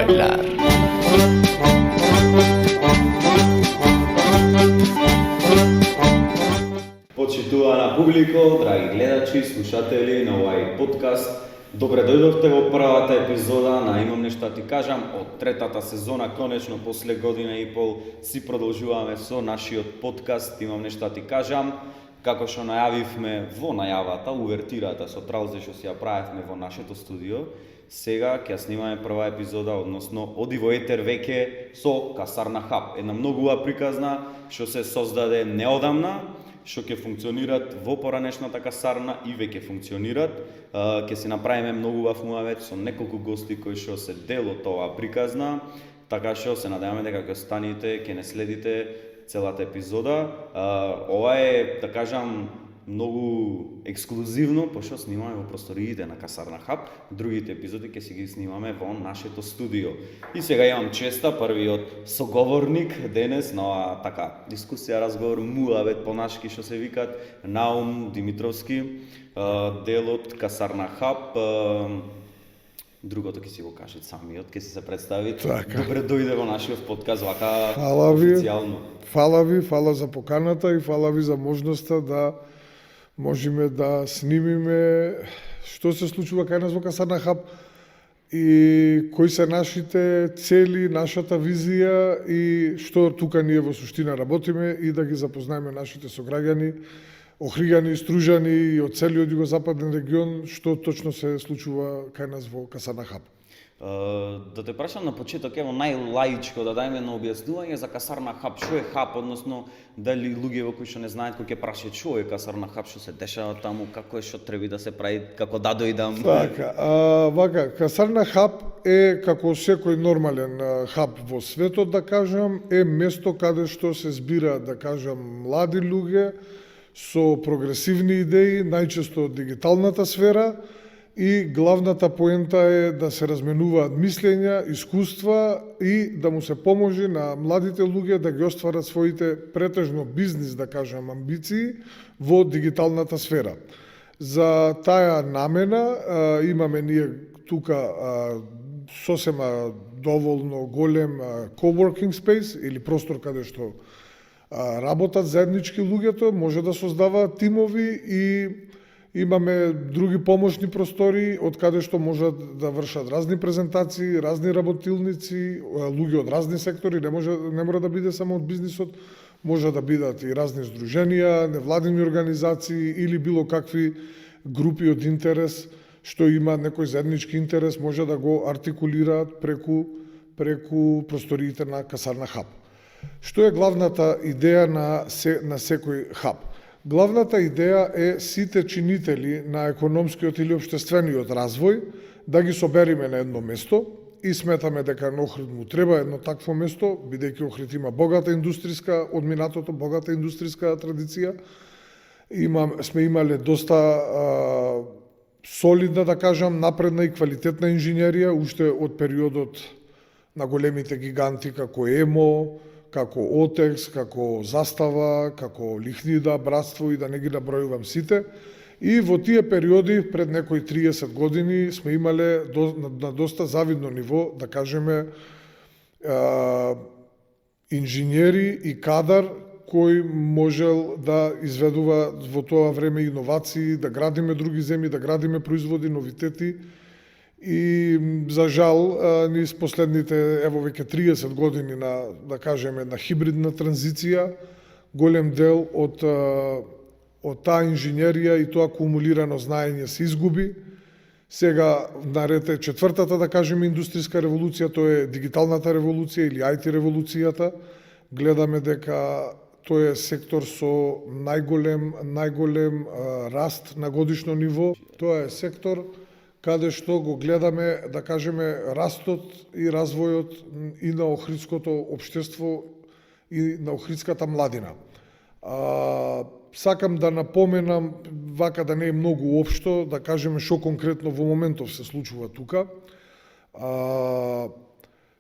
hablar. Почитувана публико, драги гледачи, слушатели на овај подкаст, добре дојдовте во првата епизода на Имам нешто да ти кажам од третата сезона. Конечно, после година и пол си продолжуваме со нашиот подкаст Имам нешто да ти кажам. Како што најавивме во најавата, увертирата со тралзе што си ја правевме во нашето студио, сега ќе ја снимаме прва епизода, односно оди во етер веќе со Касарна Хаб, една многу убава приказна што се создаде неодамна, што ќе функционират во поранешната касарна и веќе функционират. Ќе си направиме многу убав муавет со неколку гости кои што се дел од оваа приказна, така што се надеваме дека ќе останете, ќе не следите целата епизода. Ова е, да кажам, многу ексклузивно, пошто снимаме во просториите на Касарна Хаб. Другите епизоди ќе си ги снимаме во нашето студио. И сега имам честа првиот соговорник денес на оваа така дискусија, разговор, муавет понашки што се викат, Наум Димитровски, дел од Касарна Хаб. Другото ќе си го кажете самиот, ќе се представи. Така. Добре дојде во нашиот подкаст вака Фала ви. официјално. Фала ви, фала за поканата и фала ви за можноста да можеме да снимиме што се случува кај нас во Касарна Хаб и кои се нашите цели, нашата визија и што тука ние во суштина работиме и да ги запознаеме нашите сограѓани, Охригани, Стружани и од целиот југозападен регион што точно се случува кај нас во Касарна Хаб. Да те прашам на почеток, ево најлаичко да дајме на објаснување за Касарна Хаб. Што е Хаб, односно дали луѓе кои што не знаат кој ќе прашаат што е Касарна Хаб, што се дешава таму, како е, што треба да се прави, како да дојдам. Така, вака, Касарна Хаб е како секој нормален хаб во светот, да кажам, е место каде што се збира, да кажам, млади луѓе со прогресивни идеи, најчесто од дигиталната сфера, и главната поента е да се разменуваат мислења, искуства и да му се поможи на младите луѓе да ги остварат своите претежно бизнис, да кажам, амбиции во дигиталната сфера. За таа намена имаме ние тука сосема доволно голем coworking space или простор каде што работат заеднички луѓето, може да создаваат тимови и имаме други помошни простори од каде што можат да вршат разни презентации, разни работилници, луѓе од разни сектори, не мора да биде само од бизнисот, може да бидат и разни здруженија, невладини организации или било какви групи од интерес што има некој заеднички интерес, може да го артикулираат преку просториите на Касарна Хаб. Што е главната идеја на секој хаб? Главната идеја е сите чинители на економскиот или општествениот развој да ги собериме на едно место и сметаме дека на Охрид му треба едно такво место, бидејќи Охрид има богата индустријска, од минатото богата индустријска традиција. Сме имале доста солидна, да кажам, напредна и квалитетна инженерија, уште од периодот на големите гиганти како ЕМО, како Отекс, како Застава, како Лихнида, Братство и да не ги набројувам сите. И во тие периоди, пред некои 30 години, сме имале на доста завидно ниво, да кажеме, инженери и кадар кој можел да изведува во тоа време иновации, да градиме други земји, да градиме производи, новитети. И за жал, низ последните ево веќе 30 години на, да кажеме, на хибридна транзиција, голем дел од таа инженерија и тоа акумулирано знаење се изгуби. Сега наред е четвртата, да кажеме, индустријска револуција, тоа е дигиталната револуција или IT револуцијата. Гледаме дека тој е сектор со најголем раст на годишно ниво. Тоа е сектор каде што го гледаме, да кажеме, растот и развојот и на охридското општество и на охридската младина. Сакам да напоменам, вака да не е многу општо, да кажеме што конкретно во моментов се случува тука.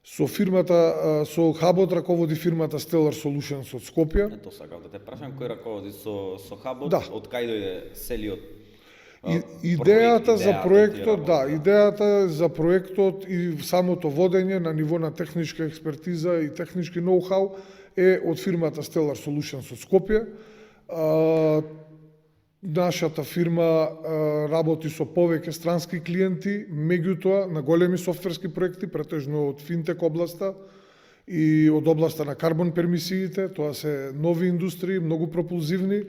Со фирмата, со хабот раководи фирмата Stellar Solutions од Скопје. Ето сакав да те прашам кој раководи со хабот, Да. од кај дојде целиот Идејата за проектот, ти работи, идејата за проектот и самото водење на ниво на техничка експертиза и технички ноу-хау е од фирмата Stellar Solutions од Скопје. Нашата фирма работи со повеќе странски клиенти, меѓутоа на големи софтверски проекти, претежно од финтек областа и од областа на карбон пермисиите. Тоа се нови индустрии, многу пропулзивни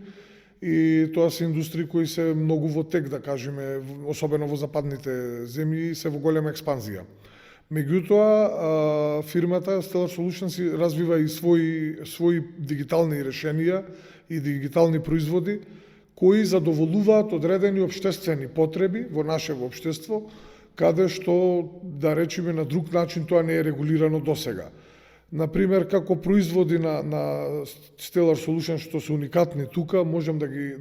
и тоа се индустрии кои се многу во тек, да кажеме, особено во западните земји, се во голема експанзија. Меѓутоа, фирмата Stellar Solutions развива и своји дигитални решенија и дигитални производи кои задоволуваат одредени општествени потреби во нашето општество, каде што, да речеме, на друг начин тоа не е регулирано досега. Например, како производи на Stellar Solutions што се уникатни тука, можам да ги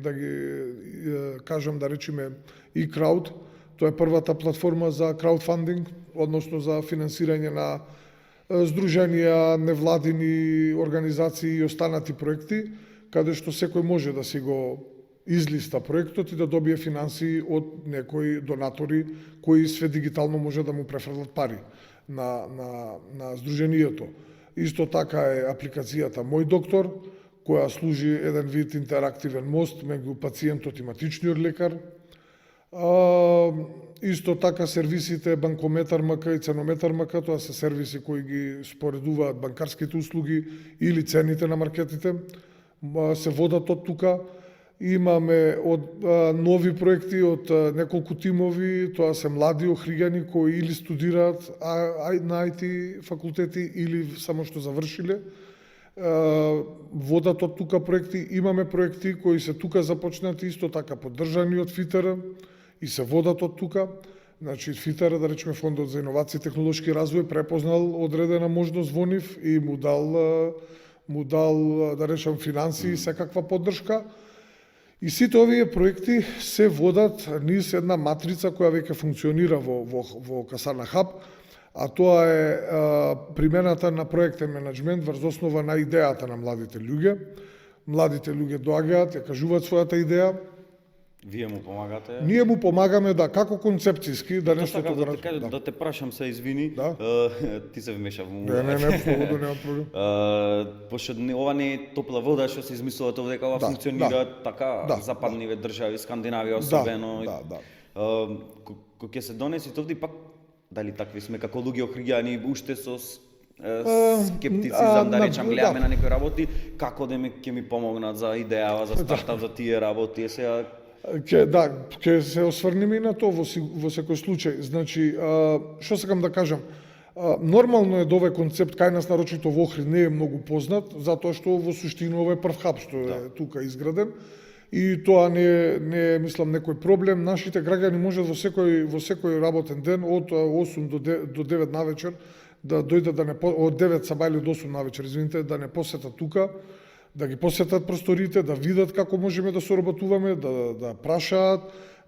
кажам, да речеме, eCrowd. Тоа е првата платформа за краудфандинг, односно за финансирање на здруженија, невладини организации и останати проекти, каде што секој може да си го излиста проектот и да добие финансии од некои донатори кои све дигитално може да му префрлат пари на здруженијето. Исто така е апликацијата Мој доктор, која служи еден вид интерактивен мост меѓу пациентот и матичниот лекар. Исто така сервисите Банкометар МК и Ценометар МК, тоа се сервиси кои ги споредуваат банкарските услуги или цените на маркетите, се водат од тука. Имаме нови проекти од неколку тимови, тоа се млади охриѓани кои или студираат на IT факултети или само што завршиле. Водат од тука проекти, имаме проекти кои се тука започнати, исто така поддржани од ФИТР и се водат од тука. Значи ФИТР, да речеме Фондот за иновации и технолошки развој, препознал одредена можност во нив и му дал да речем финансии и секаква поддршка. И сите овие проекти се водат низ една матрица која веќе функционира во Касарна Хаб, а тоа е примената на проектен менеджмент врз основа на идејата на младите луѓе. Младите луѓе доаѓаат, ја кажуваат својата идеја. Вие му помагате? Ние му помагаме да како концепцијски, да нешто Така, тоа да те прашам се, извини, Да. ти се вмеша во Не, слободно, нема проблем. Пошто ова не е топла вода што се измислувате дека ова функционира така западниве држави, Скандинавија особено. Да. Кога ќе се донесите овде пак дали такви сме како луѓе охриѓани уште со скептицизам, да речам, гледаме на некои работи, како ќе ми помогнат за идеја, за стартап, за тие работи, сега Ќе се осврнеме и на тоа во секој случај. Значи, што сакам да кажам, нормално е да овој концепт кај нас, нарочито во Охрид, не е многу познат, затоа што во суштина ова е прв хаб што е тука изграден. И тоа не е, мислам, некој проблем. Нашите граѓани можат во секој работен ден од 8 до 9 навечер да дојдат од 9 сабајле до 8 навечер, извините, да не посетат тука, да ги посетат просториите, да видат како можеме да соработуваме, да прашаат,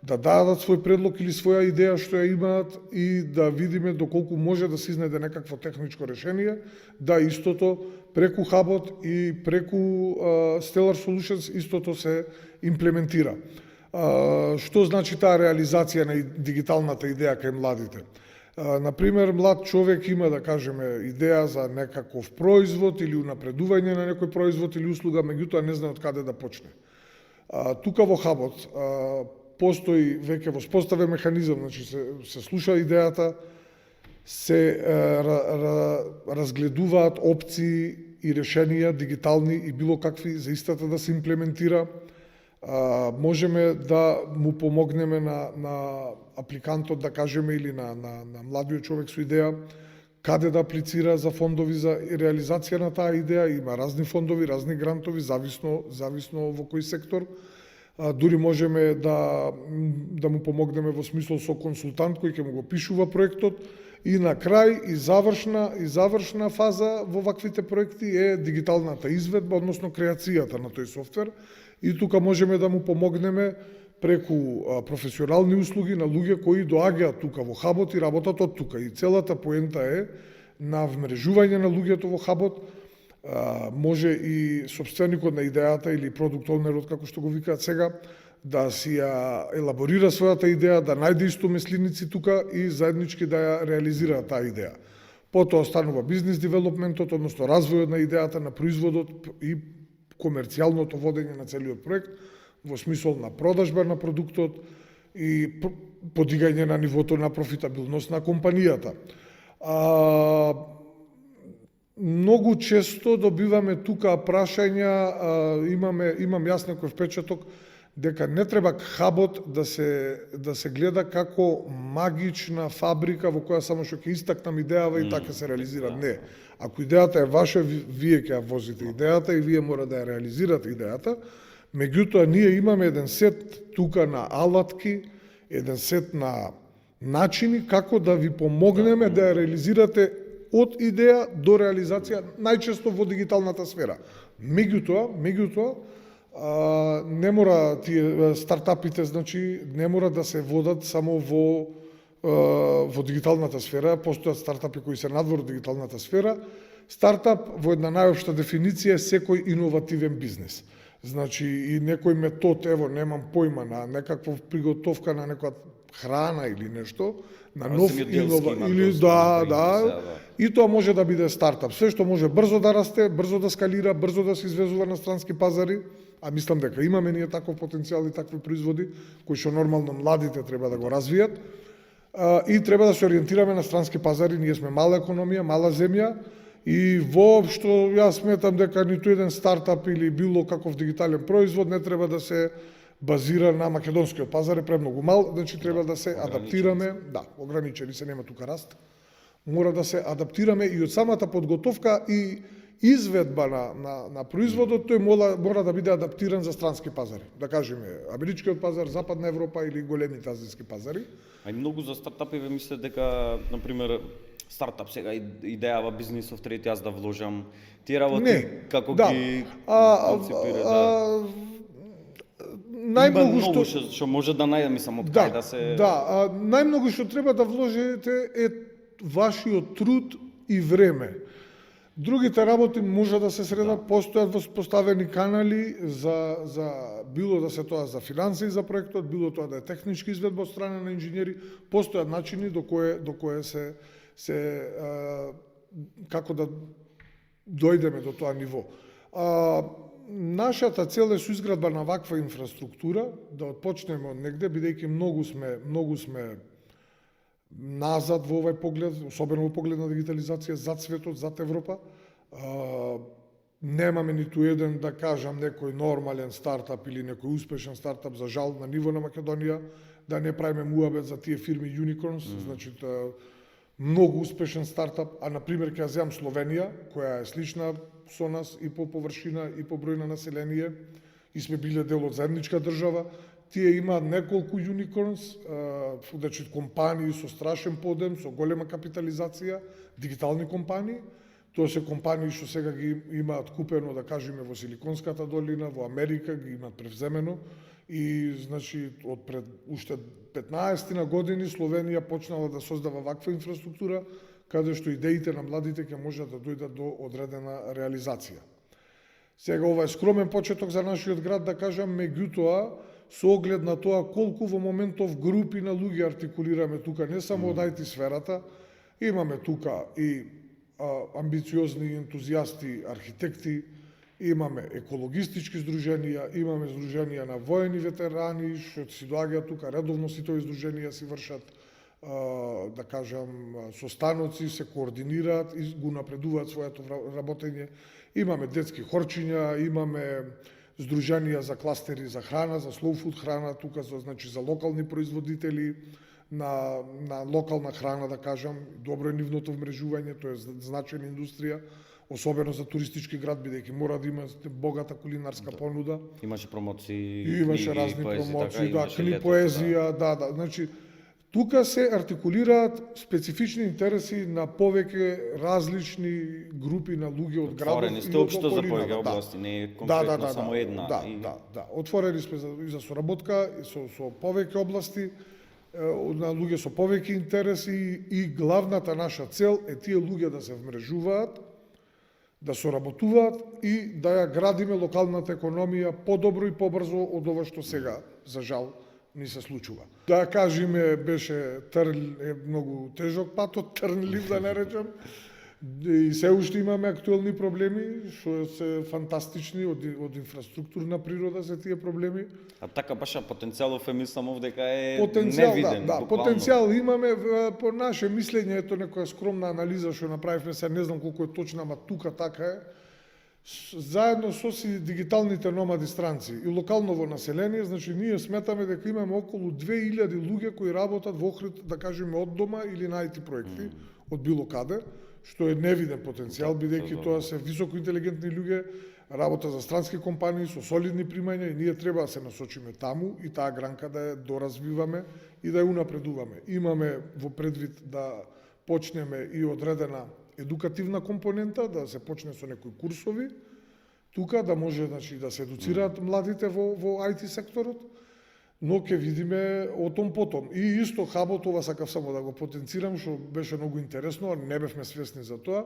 да дадат свој предлог или своја идеја што ја имаат и да видиме доколку може да се изнајде некакво техничко решение, да истото преку хабот и преку Stellar Solutions истото се имплементира. Што значи таа реализација на дигиталната идеја кај младите? Например, млад човек има, да кажеме, идеја за некаков производ или унапредување на некој производ или услуга, меѓутоа не знае од каде да почне. Тука во хабот постои веќе воспоставен механизам, значи се слуша идејата, се разгледуваат опции и решенија дигитални и било какви за истата да се имплементира. Можеме да му помогнеме на апликантот, да кажеме, или на младиот човек со идеја, каде да аплицира за фондови за реализација на таа идеја. Има разни фондови, разни грантови, зависно во кој сектор. Дури можеме да му помогнеме во смисло со консултант кој ќе му го пишува проектот. И на крај и завршна фаза во ваквите проекти е дигиталната изведба, односно креацијата на тој софтвер. И тука можеме да му помогнеме преку професионални услуги на луѓе кои доаѓаат тука во хабот и работат од тука. И целата поента е на вмрежување на луѓето во хабот. Може и собственикот на идејата или продукт онерот, како што го викаат сега, да си ја елаборира својата идеја, да најде истомесленици тука и заеднички да ја реализира таа идеја. Потоа станува бизнис девелопментот, односно развојот на идејата, на производот и комерцијалното водење на целиот проект, во смисол на продажба на продуктот и подигање на нивото на профитабилност на компанијата. Многу често добиваме тука прашања, имам јас некој впечаток дека не треба хабот да се гледа како магична фабрика во која само што ќе истакнам идејава и така се реализира. Не. Ако идејата е ваша, вие ќе ја возите идејата и вие мора да ја реализирате идејата. Меѓутоа, ние имаме еден сет тука на алатки, еден сет на начини како да ви помогнеме да ја реализирате од идеја до реализација, најчесто во дигиталната сфера. Меѓутоа, не мора тие стартапите, значи, не мора да се водат само во дигиталната сфера, постојат стартапи кои се надвор од дигиталната сфера. Стартап во една најопшта дефиниција е секој иновативен бизнес. Значи и некој метод, ево, немам појма, на некаква приготовка на некоја храна или нешто, на нов или и тоа може да биде стартап. Се што може брзо да расте, брзо да скалира, брзо да се извезува на странски пазари, а мислам дека имаме ние таков потенцијал и такви производи кои што нормално младите треба да го развијат. И треба да се ориентираме на странски пазари, ние сме мала економија, мала земја и воопшто јас сметам дека ниту еден стартап или било каков дигитален производ не треба да се базира на македонскиот пазар, е премногу мал, значи треба да се адаптираме, ограничени се, нема тука раст. Мора да се адаптираме и од самата подготовка и изведба на производот, тој мора да биде адаптиран за странски пазари. Да кажеме, америчкиот пазар, Западна Европа или големите азијски пазари. А и многу за стартапиве мислат дека, например, стартап сега идејава бизнисов трети јас да вложам. Тие работи како ги концепира најмногу што може да најде, мислам, од кај да се најмногу што треба да вложите е вашиот труд и време. Другите работи може да се средат, постојат воспоставени канали за било да се тоа за финансии за проектот, било тоа да е технички изведба од страна на инженери, постојат начини до кое се како да дојдеме до тоа ниво. Нашата цел е со изградба на ваква инфраструктура да отпочнеме од негде, бидејќи многу сме назад во овој поглед, особено во поглед на дигитализација, зад светот, зад Европа. Немаме ниту еден, да кажам, некој нормален стартап или некој успешен стартап, за жал, на ниво на Македонија, да не правиме муабет за тие фирми Unicorns, значи многу успешен стартап, а например ќе ја земам Словенија, која е слична со нас и по површина и по број на население, и сме биле дел од заедничка држава. Тие имаат неколку Unicorns, значи компании со страшен подем, со голема капитализација, дигитални компании. Тоа се компании што сега ги имаат купено, да кажеме, во Силиконската долина, во Америка ги имаат превземено. И, значи, од пред уште 15 години Словенија почнала да создава ваква инфраструктура, каде што идеите на младите ќе можат да дојдат до одредена реализација. Сега ова е скромен почеток за нашиот град, да кажам, меѓутоа, со оглед на тоа колку во моментов групи на луѓе артикулираме тука, не само од IT сферата, имаме тука и амбициозни ентузијасти, архитекти, имаме екологистички здруженија, имаме здруженија на воени ветерани, што си доаѓаат тука, редовно сите овие здруженија си вршат, да кажам, состаноци, се координираат и го напредуваат своето работење. Имаме детски хорчиња, имаме здруженија за кластери за храна, за slow food храна, тука значи за локални производители на локална храна, да кажам, добро е нивното вмрежување, тоа е значајна индустрија, особено за туристички град, бидејќи мора да има богата кулинарска понуда. Имаше промоции, имаше разни промоции, книги, поезија, значи тука се артикулираат специфични интереси на повеќе различни групи на луѓе од градот. Отворени сте општо за повеќе области, не е конкретно само една. Отворени сме и за соработка со повеќе области, на луѓе со повеќе интереси, и главната наша цел е тие луѓе да се вмрежуваат, да соработуваат и да ја градиме локалната економија подобро и побрзо од ова што сега, за жал, ни се случува. Да кажеме, беше многу тежок патот, трнлив да не речем, и се уште имаме актуелни проблеми, што се фантастични од инфраструктурна природа се тие проблеми. А така баша потенцијалов мислам овдека е Потенцијал, невиден. да, потенцијал имаме по наше мислење, ето некоја скромна анализа што направивме, се не знам колку е точна, ама тука така е. Заедно со дигиталните номади странци и локалново население, значи ние сметаме дека имаме околу 2000 луѓе кои работат во Охрид, да кажеме од дома или на IT проекти, од било каде, што е невиден потенцијал, бидејќи тоа се високо интелигентни луѓе, работа за странски компании со солидни примања и ние треба да се насочиме таму и таа гранка да ја доразвиваме и да ја унапредуваме. Имаме во предвид да почнеме и одредена едукативна компонента, да се почне со некои курсови, тука да може, значи, да се едуцираат младите во IT секторот, но ќе видиме отом потом. И исто хабот, ова сакав само да го потенцирам, што беше многу интересно, а не бевме свесни за тоа,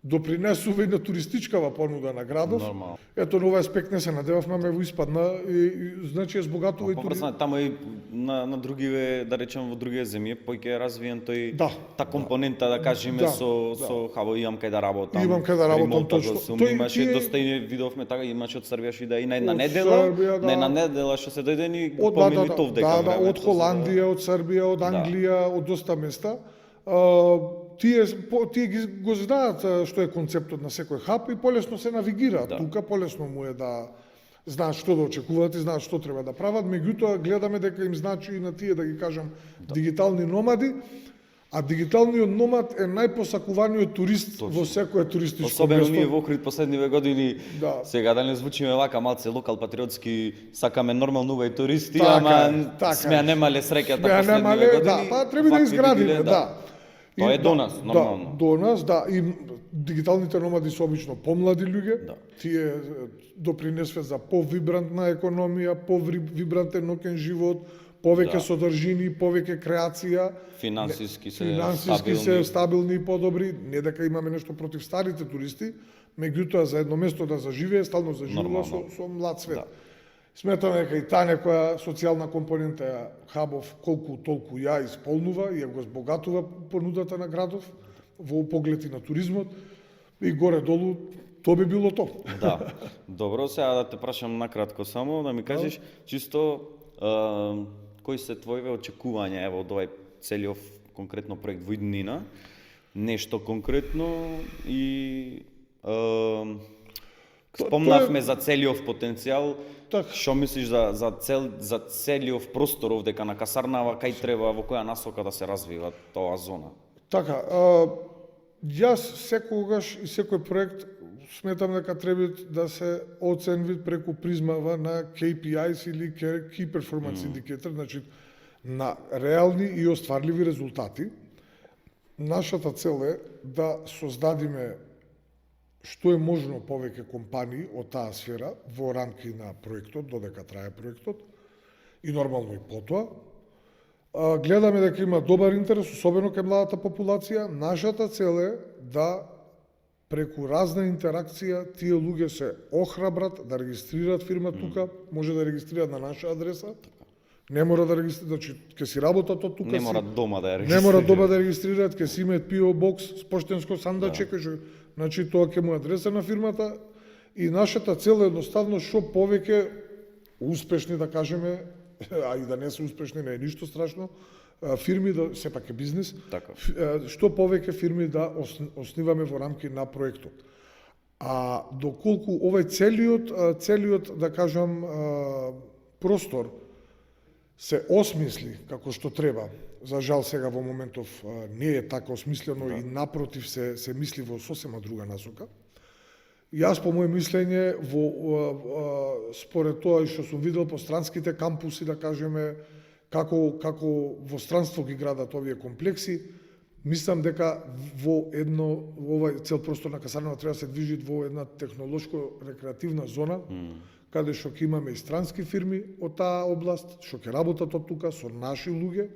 допринесува и на туристичкава понуда на градов. Нормално. Ето на овој аспект не се надевавме, ме во испадна и значи е збогатува и Поврзано таму и на други, да речем во други земји, поќе е развиен тој та компонента, да кажеме, со хаво имам кај да работам. Имам кај да работам точно. Тој имаше доста и видовме така, имаше од Србија што и на една недела, на една недела што се дојде ни помени овдека. Да, од Холандија, од Србија, од Англија, од доста места. Тие го знаат што е концептот на секој хаб и полесно се навигираат. Тука полесно му е да знаат што да очекуваат и знаат што треба да прават. Меѓутоа гледаме дека им значи и на тие, да ги кажам, дигитални номади, а дигиталниот номад е најпосакуваниот турист во секое туристичко место. Особено ние во Охрид последниве години, сега да не звучиме вака малце локал патриотски, сакаме нормалноувај туристи, ама сме ја немале среќата последниве години. Да, па треба да изградиме, да. Тоа е до нас, нормално. До нас, да. И дигиталните номади се обично помлади луѓе. Тие допринесваат за повибрантна економија, повибрантен ноќен живот, повеќе содржини, повеќе креација. Финансиски се стабилни и подобри. Не дека имаме нешто против старите туристи, меѓутоа за едно место да заживее, стално заживува со млад свет. Сметаме дека и таа некоја социјална компонента ја хабов колку толку ја исполнува и ја го збогатува понудата на градов во поглед и на туризмот и горе-долу тоа би било тоа. Да. Добро, сега да те прашам накратко само да ми кажеш чисто кои се твоите очекувања ево од овој целиот конкретно проект во иднина, нешто конкретно и спомнавме за целиот потенцијал. Што мислиш за целиот простор овдека на Касарнава, кај треба, во која насока да се развива тоа зона? Така, јас секогаш и секој проект сметам дека треба да се оценви преку призмава на KPIs или Key Performance Indicator, значи на реални и остварливи резултати. Нашата цел е да создадиме што е можно повеќе компании од таа сфера во рамки на проектот, додека трае проектот, и нормално и потоа. Гледаме дека има добар интерес, особено кај младата популација. Нашата цел е да преку разна интеракција тие луѓе се охрабрат да регистрираат фирма тука, може да регистрираат на наша адреса. Не мора да регистрираат, значи ќе си работат од тука. Не мора дома да ја регистрираат. Не мора дома да регистрираат, ќе си имаат PO box, поштенско сандаче, значи тоа ќе му адреса на фирмата и нашата цел е едноставно што повеќе успешни, да кажеме, а и да не се успешни не е ништо страшно, фирми да сепак е бизнис. Така. Што повеќе фирми да основиваме во рамки на проектот. А доколку овој целиот да кажам простор се осмисли како што треба. За жал сега во моментов не е така осмислено и напротив се мисли во сосема друга насока. Јас по моје мислење според тоа што сум видел по странските кампуси, да кажеме, како во странство ги градат овие комплекси, мислам дека во овој цел простор на Касарнава треба да се движи во една технолошко-рекреативна зона, каде што ќе имаме и странски фирми од таа област, што ќе работат од тука со наши луѓе.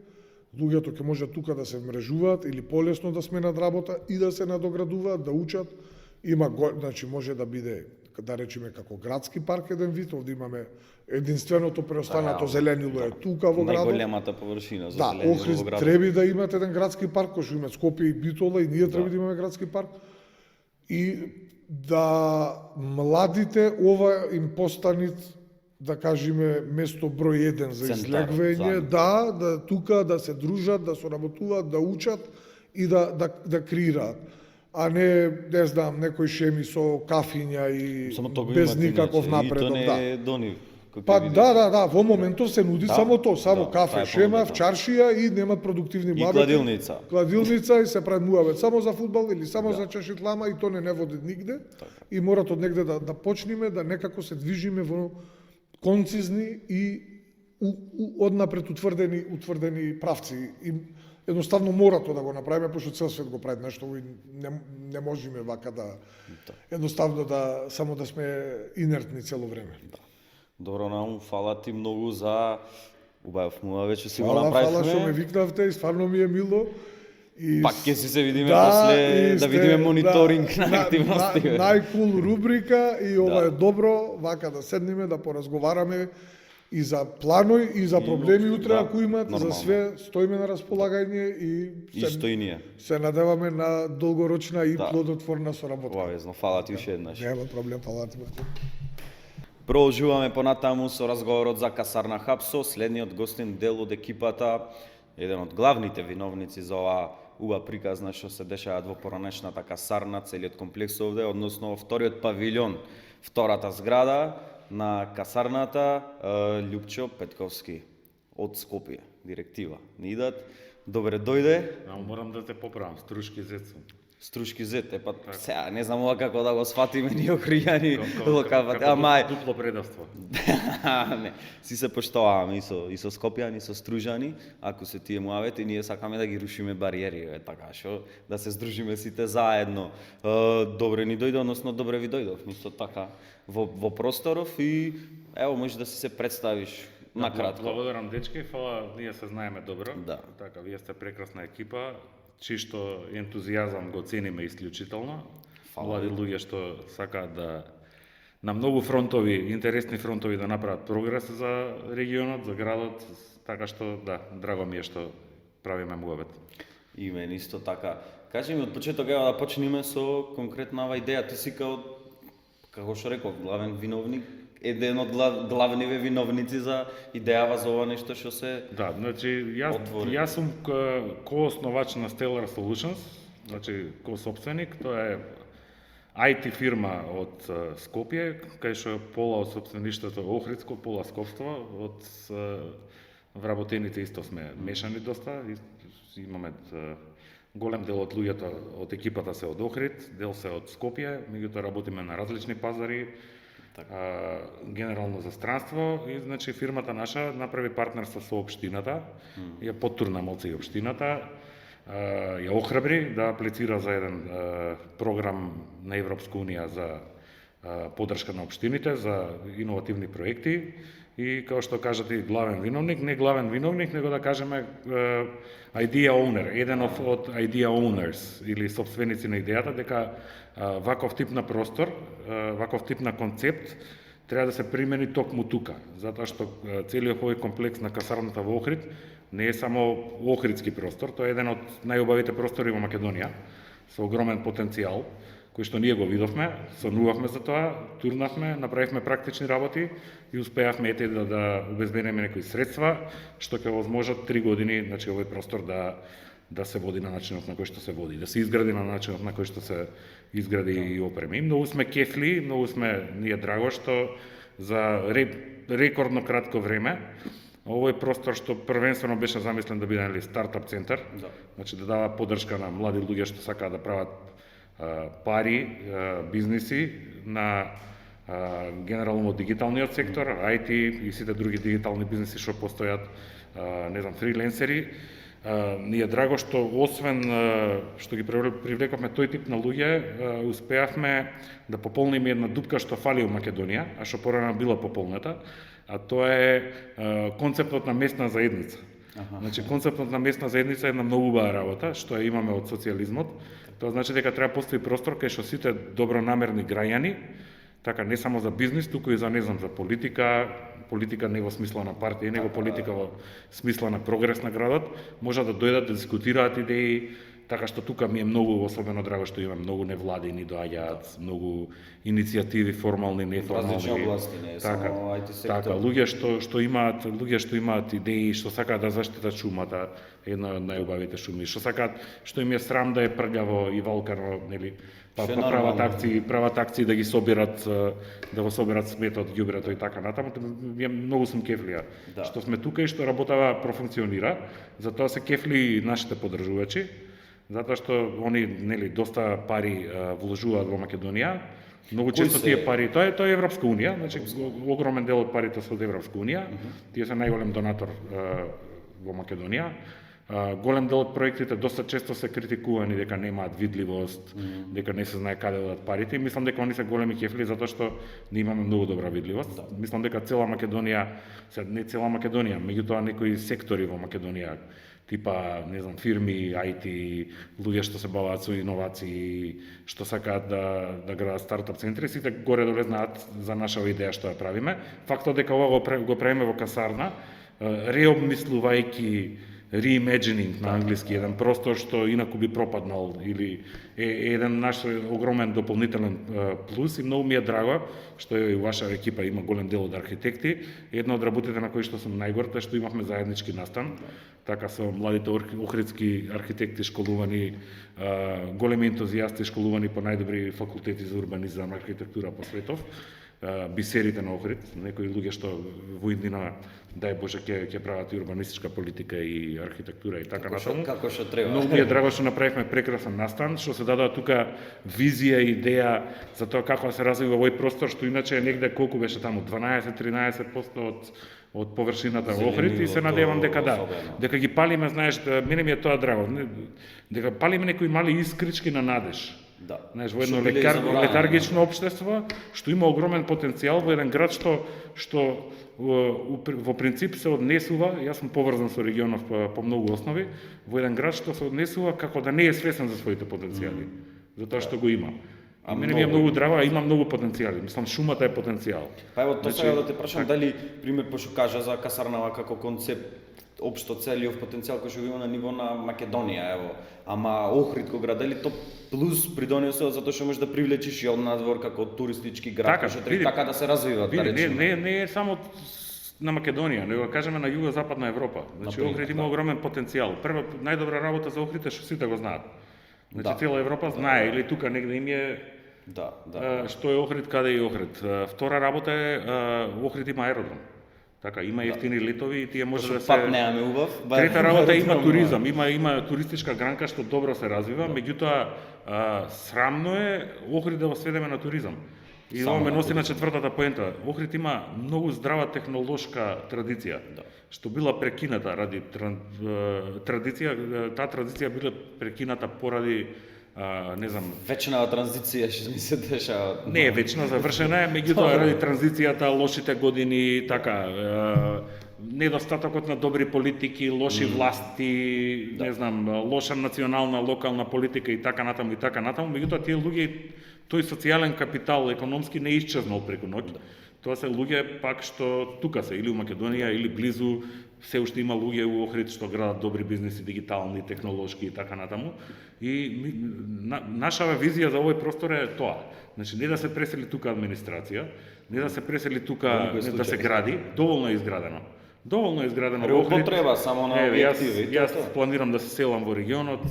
Луѓето ќе можат тука да се вмрежуваат или полесно да сменат работа и да се надоградуваат, да учат значи може да биде, да речеме, како градски парк еден вид, овде имаме единственото преостанато зеленило е тука во градот. Најголемата површина за Да, зеленило Охрид во градот. треба да имате еден градски парк, кој што има Скопје и Битола, и ние треба да имаме градски парк. И да младите ова им постанит, да кажеме, место број 1 за Центар, излегвање, звано. да тука да се дружат, да соработуваат, да учат и да креираат. А не знам, некои шеми со кафиња и Само тоа го без имате, никаков иначе. напредок, И тоа да. не е до нив. кој Па ќе видиш. да, во моментов се нуди само тоа, само да, кафе, тоа е шема, понудата. вчаршија и немат продуктивни И муабети. кладилница. Кладилница и се прави муабет само за фудбал или само за чашитлама и то не води нигде. И морат од негде да почнеме да некако се движиме во концизни и однапред утврдени правци. И едноставно мора тоа да го направиме, пошто цел свет го прави нешто и не можеме вака да едноставно само да сме инертни цело време. Добро, Наум, фала ти многу за убав муа, вече си го Фала направивме. што ме викнавте и стварно ми е мило. И Пак ќе си се видиме после, да видиме мониторинг на активностите. Најкул рубрика и ова е добро, вака да седнеме, да поразговараме и за планој и за проблеми утре ако имат, за све стоиме на располагање и Исто и ние. се надеваме на долгорочна и плодотворна соработка. Обавезно, фала ти уште еднаш. Нема проблем, фала ти. Продолжуваме понатаму со разговорот за Касарна Хаб со следниот гостин дел од екипата, еден од главните виновници за оваа убава приказна што се дешаваат во поранешната касарна, целиот комплекс овде, односно вториот павилјон, втората зграда на касарната, Љупчо Петковски од Скопје, директива. Ни идат. Добре дојде. Морам да те поправам, Струшки зецо. Струшки зет, сега не знам ова како да го сватиме ние охријани, Дупло предавство. не, си се поштоваваме и со Скопјани, и со Стружани, ако се тие муавети, ние сакаме да ги рушиме бариери, така што да се здружиме сите заедно. Добре ни дојде, односно добре ви дојдов, исто така во просторов и ево може да си се представиш накратко. Благодарам дечки, фала, ние се знаеме добро. Да. Така, вие сте прекрасна екипа, чишто ентузијазам го цениме исклучително. Млади луѓе што сакаат да на многу фронтови, интересни фронтови да направат прогрес за регионот, за градот, така што да, драго ми е што правиме муабет. И мен исто така. Кажи ми од почеток ева да почнеме со конкретна ова идеја. Ти си како што реков, главен виновник, еден од главниве виновници за идејава за ова нешто што се Да, значи отвори. јас сум коосновач на Stellar Solutions, значи коособственик, тоа е IT фирма од Скопје, кај што пола од собствеништвото Охридско, пола Скопство, од вработените исто сме мешани доста, имаме голем дел од луѓето од екипата се од Охрид, дел се од Скопје, меѓутоа работиме на различни пазари, генерално за странство и значи фирмата наша направи партнерство со општината, ја поттурна малце и општината, ја охрабри да аплицира за еден програм на Европска унија за поддршка на општините за иновативни проекти и како што кажате главен виновник, не главен виновник, него да кажеме idea owner, еден од idea owners или собственици на идејата дека ваков тип на простор, ваков тип на концепт треба да се примени токму тука, затоа што целиот овој комплекс на касарната во Охрид не е само охридски простор, тоа е еден од најубавите простори во Македонија со огромен потенцијал кој што ние го видовме, сонувавме за тоа, турнавме, направивме практични работи и успеавме ете да обезбедиме некои средства што ќе возможат 3 години, значи овој простор да се води на начинот на кој што се води, да се изгради на начинот на кој што се изгради и опреми. Многу сме кефли, многу сме ние драго што за рекордно кратко време овој простор што првенствено беше замислен да биде стартап центар, значи да дава поддршка на млади луѓе што сакаат да прават пари, бизниси на генерално дигиталниот сектор, IT и сите други дигитални бизниси што постојат, не знам, фриленсери. Ни е драго што освен што ги привлековме тој тип на луѓе, успеавме да пополниме една дупка што фали во Македонија, а што порано била пополната, а тоа е концептот на местна заедница. Значи концептот на местна заедница е една многу убава работа, што ја имаме од социјализмот. Тоа значи дека треба постои простор кај што сите добронамерни граѓани, така не само за бизнис, туку и за за политика не во смисла на партија, него политика во смисла на прогрес на градот, можат да дојдат да дискутираат идеи, така што тука ми е многу особено драго што има многу невладини доаѓаат, многу иницијативи формални, неформални. Различни области, не само IT сектор. Така, луѓе што имаат идеи, што сакаат да заштитат шумата, една од најубавите шуми, што им е срам да е прљаво и валкано, нели, па прават акции да ги соберат, да го соберат сметот, ѓубрето и така натаму. Многу сум кефлија што сме тука и што работава профункционира, затоа се кефли нашите поддржувачи, затоа што они, нели, доста пари вложуваат во Македонија. Многу често тие пари, тоа е Европска унија, значи огромен дел од парите се од Европска унија. Тие се најголем донатор во Македонија. Голем дел од проектите доста често се критикувани дека немаат видливост, дека не се знае каде одат парите. И мислам дека они се големи кефли затоа што не имаме многу добра видливост. Мислам дека цела Македонија, не цела Македонија, меѓутоа некои сектори во Македонија, типа, не знам, фирми, IT, луѓе што се баваат со иновации, што сакаат да градат стартап центри, сите горе доле знаат за нашава идеја што ја правиме. Фактот дека ова го правиме во касарна, реобмислувајќи reimagining на англиски, еден простор што инаку би пропаднал, или е еден наш огромен дополнителен плюс, и многу ми е драго што и ваша екипа има голем дел од архитекти. Една од работите на кои што сум најгорд е што имавме заеднички настан, така со младите охридски архитекти школувани, големи ентузијасти школувани по најдобри факултети за урбанизам, архитектура по светов, бисерите на Охрид, некои луѓе што во иднина, дај Боже, ќе прават и урбанистичка политика и архитектура и така натаму. Како што треба. Многу ми е драго што направивме прекрасен настан, што се дадоа тука визија и идеја за тоа како да се развива овој простор, што иначе е негде колку беше таму 12-13% од површината во Охрид, и се надевам дека ги палиме, знаеш, мене ми е тоа драго, дека палиме некои мали искрички на надеж. Знаеш, во едно летаргично општество, што има огромен потенцијал, во еден град што во принцип се однесува, јас сум поврзан со регионов по многу основи, во еден град што се однесува како да не е свесен за своите потенцијали, затоа што го има. А мене ми е многу драго, а има многу потенцијали. Мислам, шумата е потенцијал. Па ево, тоа сега да те прашам, дали, пример, пошто кажа за касарнава како концепт, општо целиот потенцијал кој што го има на ниво на Македонија, ево, ама Охрид кој град, дали то плюс придонесува затоа што можеш да привлечиш и од надвор како туристички град, што треба така да се развива, да речеме. Не е само на Македонија, него кажеме на југозападна Европа. Значи Охрид има огромен потенцијал. Прва најдобра работа за Охрид е што сите го знаат. Значи цела Европа знае, или тука негде им е што е Охрид, каде е Охрид. Втора работа е Охрид има аеродром. Така, има ефтини летови и тие може да се... Пак неаме убав. Трета работа има туризам, има туристичка гранка што добро се развива, меѓутоа срамно е Охрид да го сведеме на туризам. И ова ме носи на четвртата поента. Охрид има многу здрава технолошка традиција, што била прекината ради традиција, таа традиција била прекината поради не знам, вечната транзиција што ми се дешава. Не е вечна, завршена е, меѓутоа ради транзицијата, лошите години, така, недостатокот на добри политики, лоши власти, не знам, лоша национална, локална политика и така натаму, меѓутоа тие луѓе, тој социјален капитал економски не исчезнал преку ноќ. Тоа се луѓе пак што тука се, или у Македонија, или близу, се уште има луѓе у Охрид што градат добри бизнеси, дигитални, технолошки и така натаму. И нашава визија за овој простор е тоа. Значи, не да се пресели тука администрација, не да се пресели тука, не да се гради, доволно е изградено. Доволно е изградено во Охрид. Употреба само на објективи. Јас планирам да се селам во регионот,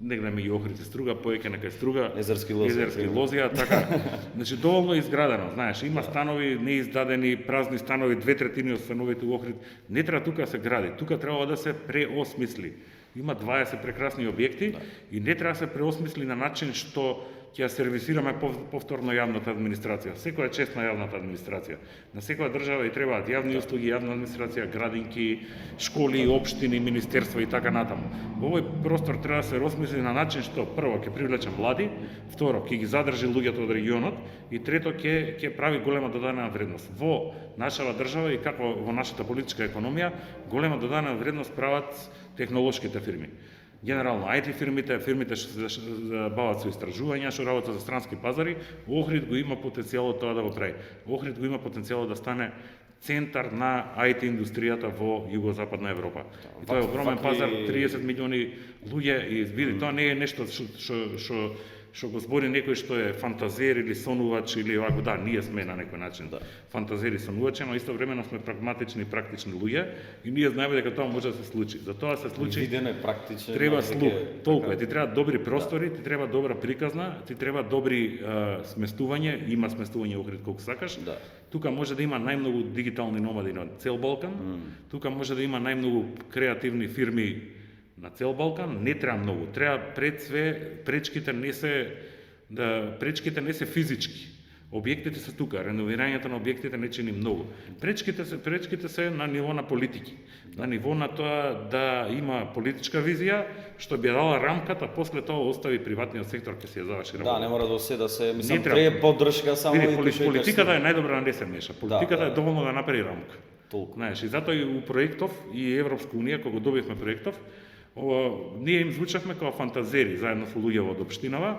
негде меѓу Охрид и Струга, поеќе нека е Струга, Езерски лозија, така. Значи доволно е изградено, знаеш, има станови неиздадени, празни станови, 2/3 од становите во Охрид. Не треба тука да се гради, тука треба да се преосмисли. Има 20 прекрасни објекти и не треба да се преосмисли на начин што ќе ја сервисираме повторно јавната администрација. Секоја чест на јавната администрација. На секоја држава и требаат јавни услуги, јавна администрација, градинки, школи, општини, министерства и така натаму. Во овој простор треба да се размисли на начин што прво ќе привлече млади, второ ќе ги задржи луѓето од регионот и трето ќе прави голема додадена вредност. Во нашава држава и како во нашата политичка економија, голема додадена вредност прават технолошките фирми. Генерално IT фирмите што се бават со истражувања, што работат за странски пазари, Охрид го има потенцијалот тоа да го прави. Охрид го има потенцијалот да стане центар на IT индустријата во југозападна Европа. И тоа е огромен пазар, 30 милиони луѓе и види, тоа не е нешто што го збори некој што е фантазер или сонувач или овако, да, ние сме на некој начин фантазери и сонувачи, но истовремено сме прагматични и практични луѓе и ние знаеме дека тоа може да се случи. За тоа се случи видено е практично. Треба слух, толку е. Ти треба добри простори, ти треба добра приказна, ти треба добри сместување, има сместување Охрид колку сакаш. Да. Тука може да има најмногу дигитални номади на цел Балкан. Тука може да има најмногу креативни фирми на цел Балкан. Не треба многу. Треба пред све пречките не се физички. Објектите се тука, реновирањето на објектите не чини многу. Пречките се на ниво на политики. На ниво на тоа да има политичка визија, што би дала рамката, после тоа остави приватниот сектор ќе се ја заврши работа. Да, не мора да се да се, мислам, треба поддршка само и политиката е најдобра да не се меша. Политиката е доволно да направи рамка. Толку. Знаеш, и затоа и у проектов и Европска унија кога добивме проектов, ние им звучавме како фантазери заедно со луѓе од општинава.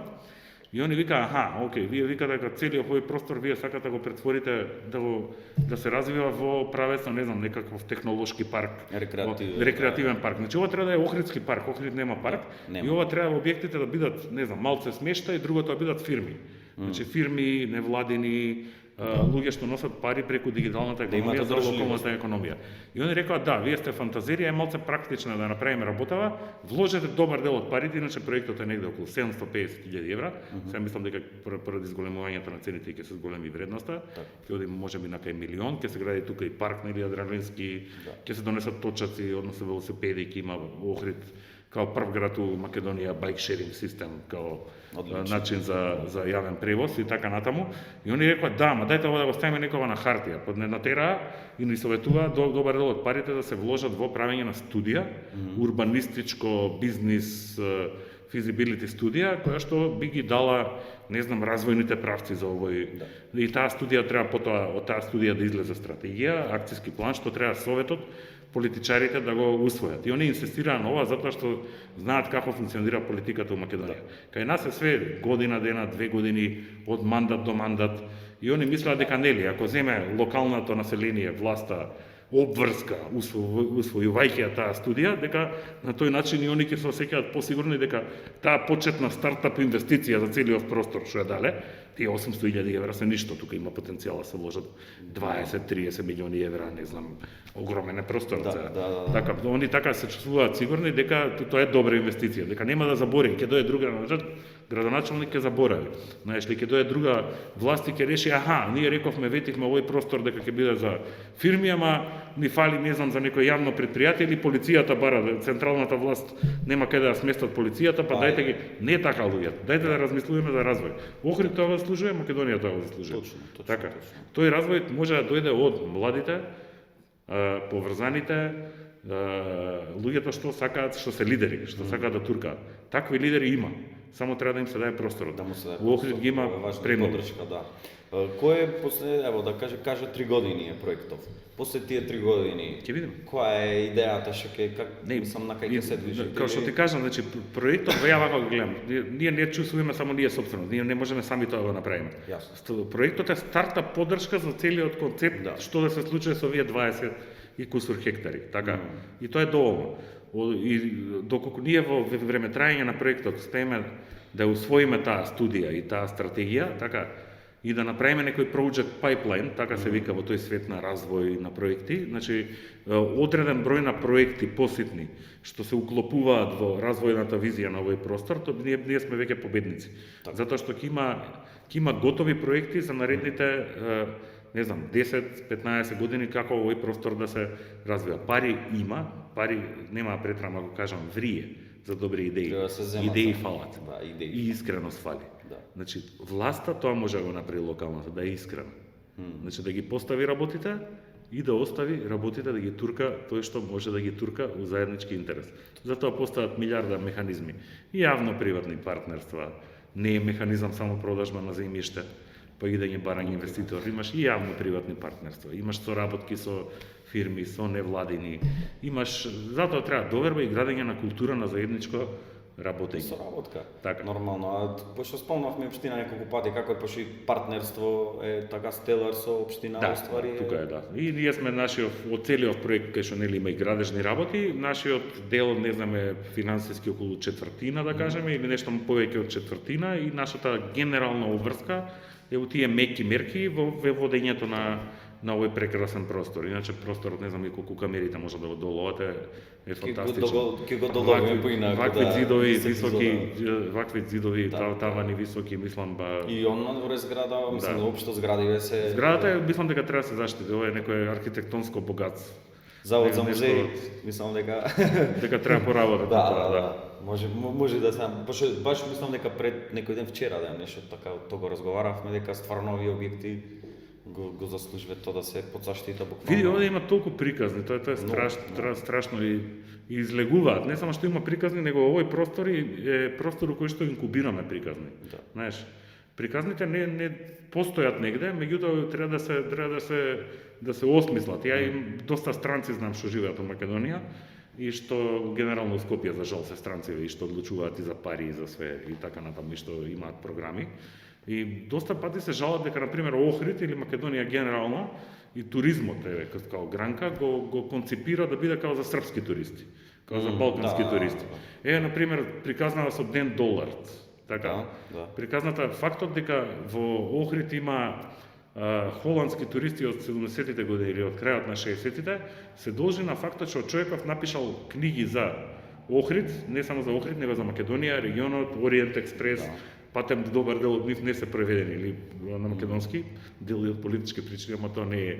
И они викаа, окей, вие викате дека целиот овој простор вие сакате да го претворите да се развива во правец на, не знам, некаков технолошки парк, рекреативен парк. Значи ова треба да е Охридски парк, Охрид нема парк. И ова треба објектите да бидат, не знам, малце смешта и другото да бидат фирми. Значи фирми, невладини, луѓе што носат пари преку дигиталната економија за локалната економија. И они рекоа, да, вие сте фантазерија, е малце практично да направиме работава, вложете добар дел од парите, иначе проектот е негде околу 750.000 евра. Сега мислам дека поради изголемувањето на цените ќе се зголеми вредноста, ќе оди можеби на кај милион, ќе се гради тука и парк на Илија Драгински, ќе се донесат точаци, односно велосипеди, ќе има Охрид као прв град у Македонија байк шеринг систем, као начин за јавен превоз и така натаму. И они рекоа, да, ма дајте ова да го ставиме некога на хартија. Под не натераа и ни советува добар дел од парите да се вложат во правење на студија, урбанистичко, бизнис, физибилити студија, која што би ги дала, не знам, развојните правци за овој. И таа студија треба потоа од таа студија да излезе стратегија, акциски план, што треба советот, политичарите да го усвојат. И они инсистираат на ова затоа што знаат како функционира политиката во Македонија. Кај нас е све година дена, 2 години од мандат до мандат. И они мислат дека нели, ако земе локалното население власта обврска, усвојувајќи таа студија, дека на тој начин и они ќе се осеќаат посигурни дека таа почетна стартап инвестиција за целиот простор што ја дале, тие 800.000 евра се ништо, тука има потенцијал да се вложат 20-30 милиони евра, не знам, огромен е простор. Така, они така се чувствуваат сигурни дека тоа е добра инвестиција, дека нема да забори, ќе дое друга градоначалник ќе заборави. Знаеш ли, ќе дое друга власт и ќе реши, ние рековме, ветивме овој простор дека ќе биде за фирми, ама ни фали, не знам, за некој јавно предпријатие или полицијата бара, централната власт нема каде да сместат полицијата, па дајте ги, не е така луѓето. Дајте да размислуваме за развој. Охрид тоа го заслужува, Македонија тоа го заслужува. Точно. Така. Тој развој може да дојде од младите, поврзаните, луѓето што сакаат, што се лидери, што сакаат да туркаат. Такви лидери има. Само треба да им се даде просторот. Во Охрид ги има премногу. Кој е после, ево да каже 3 години е проектов. После тие 3 години, ќе видиме. Која е идејата што сам на кај ќе се движи? Како што ти кажам, значи проектот ја вака го гледам. Ние не чувствуваме само ние сопствено, ние не можеме сами тоа да го направиме. Проектот е стартап поддршка за целиот концепт што да се случи со овие 20 и кусур хектари, така. И тоа е доволно. И доколку ние во време траење на проектот успееме да усвоиме таа студија и таа стратегија, така, и да направиме некој project pipeline, така се вика во тој свет на развој на проекти, значи одреден број на проекти поситни што се уклопуваат во развојната визија на овој простор, то ние сме веќе победници. Затоа што ќе има готови проекти за наредните не знам, 10-15 години како овој простор да се развива. Пари има, пари нема претрама, го кажам, врие. за добри идеи. Треба да се земат Идеи само. фалат. Да, идеи. И искреност фали. Да. Значи, власта тоа може да го направи локалната, да е искрена. Значи, да ги постави работите и да остави работите да ги турка тој што може да ги турка у заеднички интерес. Затоа постојат милиарда механизми. И јавно-приватни партнерства, не е механизам само продажба на земјиште, па идење барање инвеститор. Имаш и јавно-приватни партнерства, имаш соработки со фирми, со невладини, имаш, затоа треба доверба и градење на култура на заедничко работење. Соработка. Така. Нормално. А пошто спомнавме општина неколку пати како е пошто и партнерство е така стелар со општина Да, уствари. тука е, да. И ние сме нашиот од целиот проект кај што нели има и градежни работи, нашиот дел не знаме финансиски околу четвртина да кажеме или нешто повеќе од четвртина и нашата генерална обврска е у тие меки мерки во водењето на овој прекрасен простор. Иначе просторот не знам и колку камерите може да го доловате, е фантастичен. Ќе го доловиме поинаку. Вакви зидови се високи, епизода. вакви зидови, Да, тавани високи, мислам ба И он надворе зграда, мислам, општо зградиве се... Зградата е, мислам дека треба да се заштити, ова е некое архитектонско богатство. Завод за нешто- музеи, мислам дека... Дека треба поработат. Да. Може да сам, баш мислам дека пред некој ден вчера нешто така тоа го разговаравме дека стварно овие објекти го заслужуваат тоа да се подзаштита буквално. Види, овде има толку приказни, тоа е страшно и излегуваат. Не само што има приказни, него овој простор е простор кој што инкубираме приказни. Да. Знаеш, приказните не постојат негде, меѓутоа треба да се осмислат. Ја им доста странци знам што живеат во Македонија и што генерално у Скопје за жал се странци и што одлучуваат и за пари и за све и така натаму и што имаат програми. И доста пати се жалат дека на пример Охрид или Македонија генерално и туризмот како гранка го концепира да биде како за српски туристи, како за балкански туристи. На пример приказнава со ден долар. Така. Да. Приказната фактот дека во Охрид има холандски туристи од 70-тите години или од крајот на 60-тите, се должи на фактот што човеков напишал книги за Охрид, не само за Охрид, него за Македонија, регионот, Ориент Експрес, патем добар дел од нив не се преведени или на македонски, дел од политички причини, ама тоа не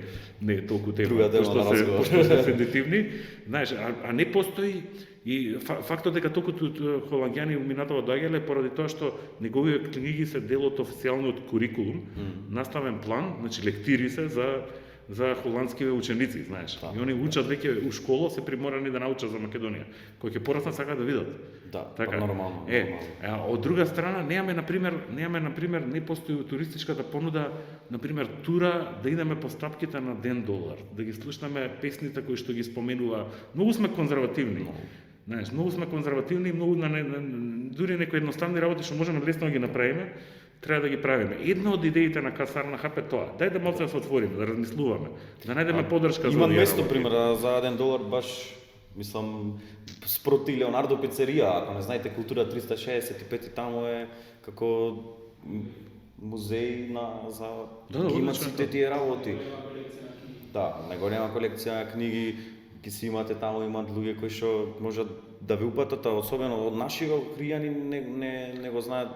е толку тема, Друга тема на разговор. пошто се сензитивни, знаеш, а не постои и фактот дека толку холанѓани минатово доаѓале поради тоа што неговите книги се дел од официјалниот курикулум, наставен план, значи лектири се за холандскиве ученици, знаеш. И они учат веќе у школа, се приморани да научат за Македонија. Кои ќе пораснат сакаат да видат. Да, Така. нормално. А од друга страна немаме на пример не постои туристичката понуда, на пример тура да идеме по стапките на ден долар, да ги слушнеме песните кои што ги споменува. Многу сме конзервативни. Знаеш, многу сме конзервативни и многу дури некои едноставни работи што можеме лесно да ги направиме, треба да ги правиме. Една од идеите на Касарна Хап е тоа. Дај да малце да се отвориме, да размислуваме, да најдеме поддршка за Има овие место работи. пример за $1 баш мислам спроти Леонардо пицерија, ако не знаете култура 365 и таму е како музеј за Да, ги имат одлично е сите тоа. тие работи. Да, неголема колекција книги ги си имате таму, имаат луѓе кои што можат да ви упатат, а особено од нашите кријани не го знаат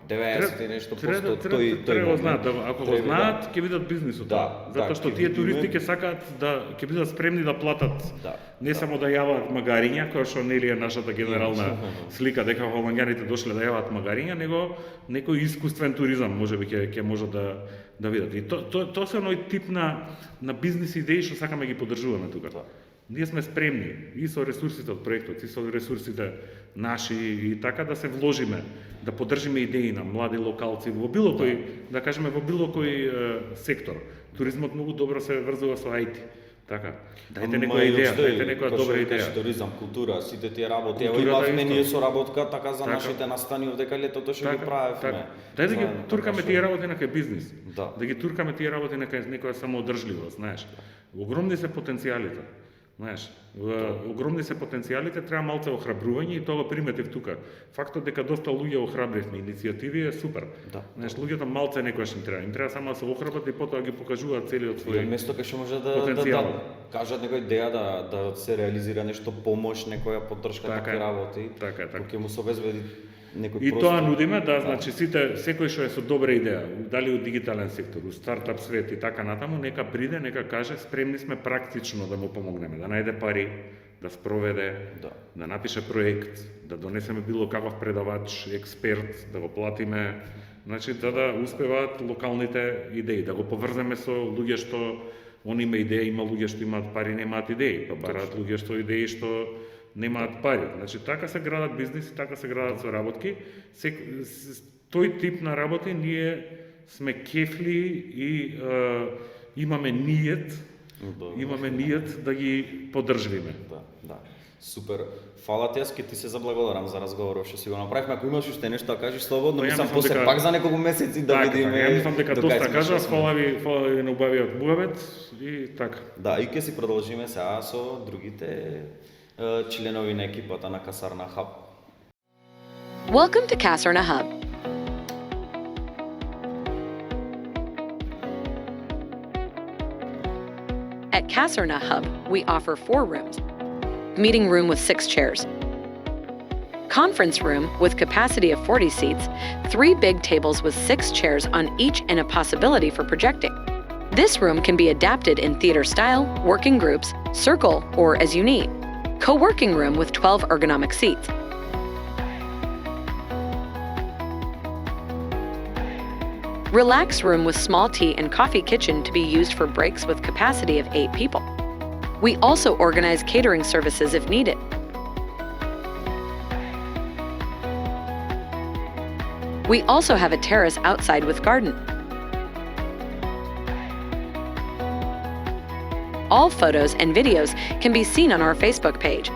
90 и нешто Треба посто да го знаат, ако го Треба, знаат, ќе видат бизнисот. Да, затоа што ќе тие видиме. туристи ќе сакаат ќе бидат спремни да платат. Да, Не само да јават магариња, која што нели е нашата генерална слика дека холанѓаните дошле да јават магариња, него некој искуствен туризам можеби ќе можат да видат. И тоа се оној тип на бизнис идеи што сакаме ги поддржуваме тука. Ние сме спремни и со ресурсите од проектот, и со ресурсите наши и така да се вложиме, да поддржиме идеи на млади локалци во било кој, да кажеме во било кој сектор. Туризмот многу добро се врзува со IT. Така. Дајте некоја идеја, дајте некоја добра идеја. Туризам, култура, сите тие работи. Ево Културата имавме исто. ние соработка така за Така. нашите настани овдека летото што ги правевме. Дај да ги Заедно, туркаме така тие што- работи некај бизнис. Да. Да ги туркаме тие работи некоја самоодржливост, знаеш. Огромни се потенцијалите. Знаеш, огромни се потенцијалите, треба малце охрабрување и тоа го приметив тука. Фактот дека доста луѓе охрабривме иницијативи е супер. Да. Знаеш, луѓето малце некојаш им треба само да се охрабрат и потоа ги покажуваат целиот И свој место кај што може да потенцијал. кажат некоја идеја да се реализира нешто помош, некоја поддршка Така такви е. работи. Така е, така. Кој ќе му се обезбеди некој И простор. тоа нудиме, да, значи секој што е со добра идеја, дали у дигитален сектор, у стартап свет и така натаму, нека приде, нека каже, спремни сме практично да му помогнеме, да најде пари, да спроведе, да напише проект, да донесеме било каков предавач, експерт, да го платиме, значи да успеваат локалните идеи, да го поврземе со луѓе што он има идеја, има луѓе што имаат пари, немаат идеи, па бараат луѓе што идеи што немаат пари. Значи така се градат бизниси, така се градат соработки. Тој тип на работи ние сме кефли и имаме ниет да ги поддржвиме. Да. Супер. Фала ти, ке ти се заблагодарам за разговорот што си го направивме. Ако имаш уште нешто да кажеш слободно, мислам после пак за неколку месеци да видиме. Ја мислам дека доста кажа, фала ви на убавиот бугавет и така. Да, и ќе си продолжиме сега со другите членови на екипата на Касарна Hub. Welcome to Kasarna Hub. At Kasarna Hub, we offer 4 rooms. Meeting room with 6 chairs. Conference room with capacity of 40 seats, 3 big tables with 6 chairs on each and a possibility for projecting. This room can be adapted in theater style, working groups, circle, or as you need. Co-working room with 12 ergonomic seats. Relax room with small tea and coffee kitchen to be used for breaks with capacity of 8 people. We also organize catering services if needed. We also have a terrace outside with garden. All photos and videos can be seen on our Facebook page.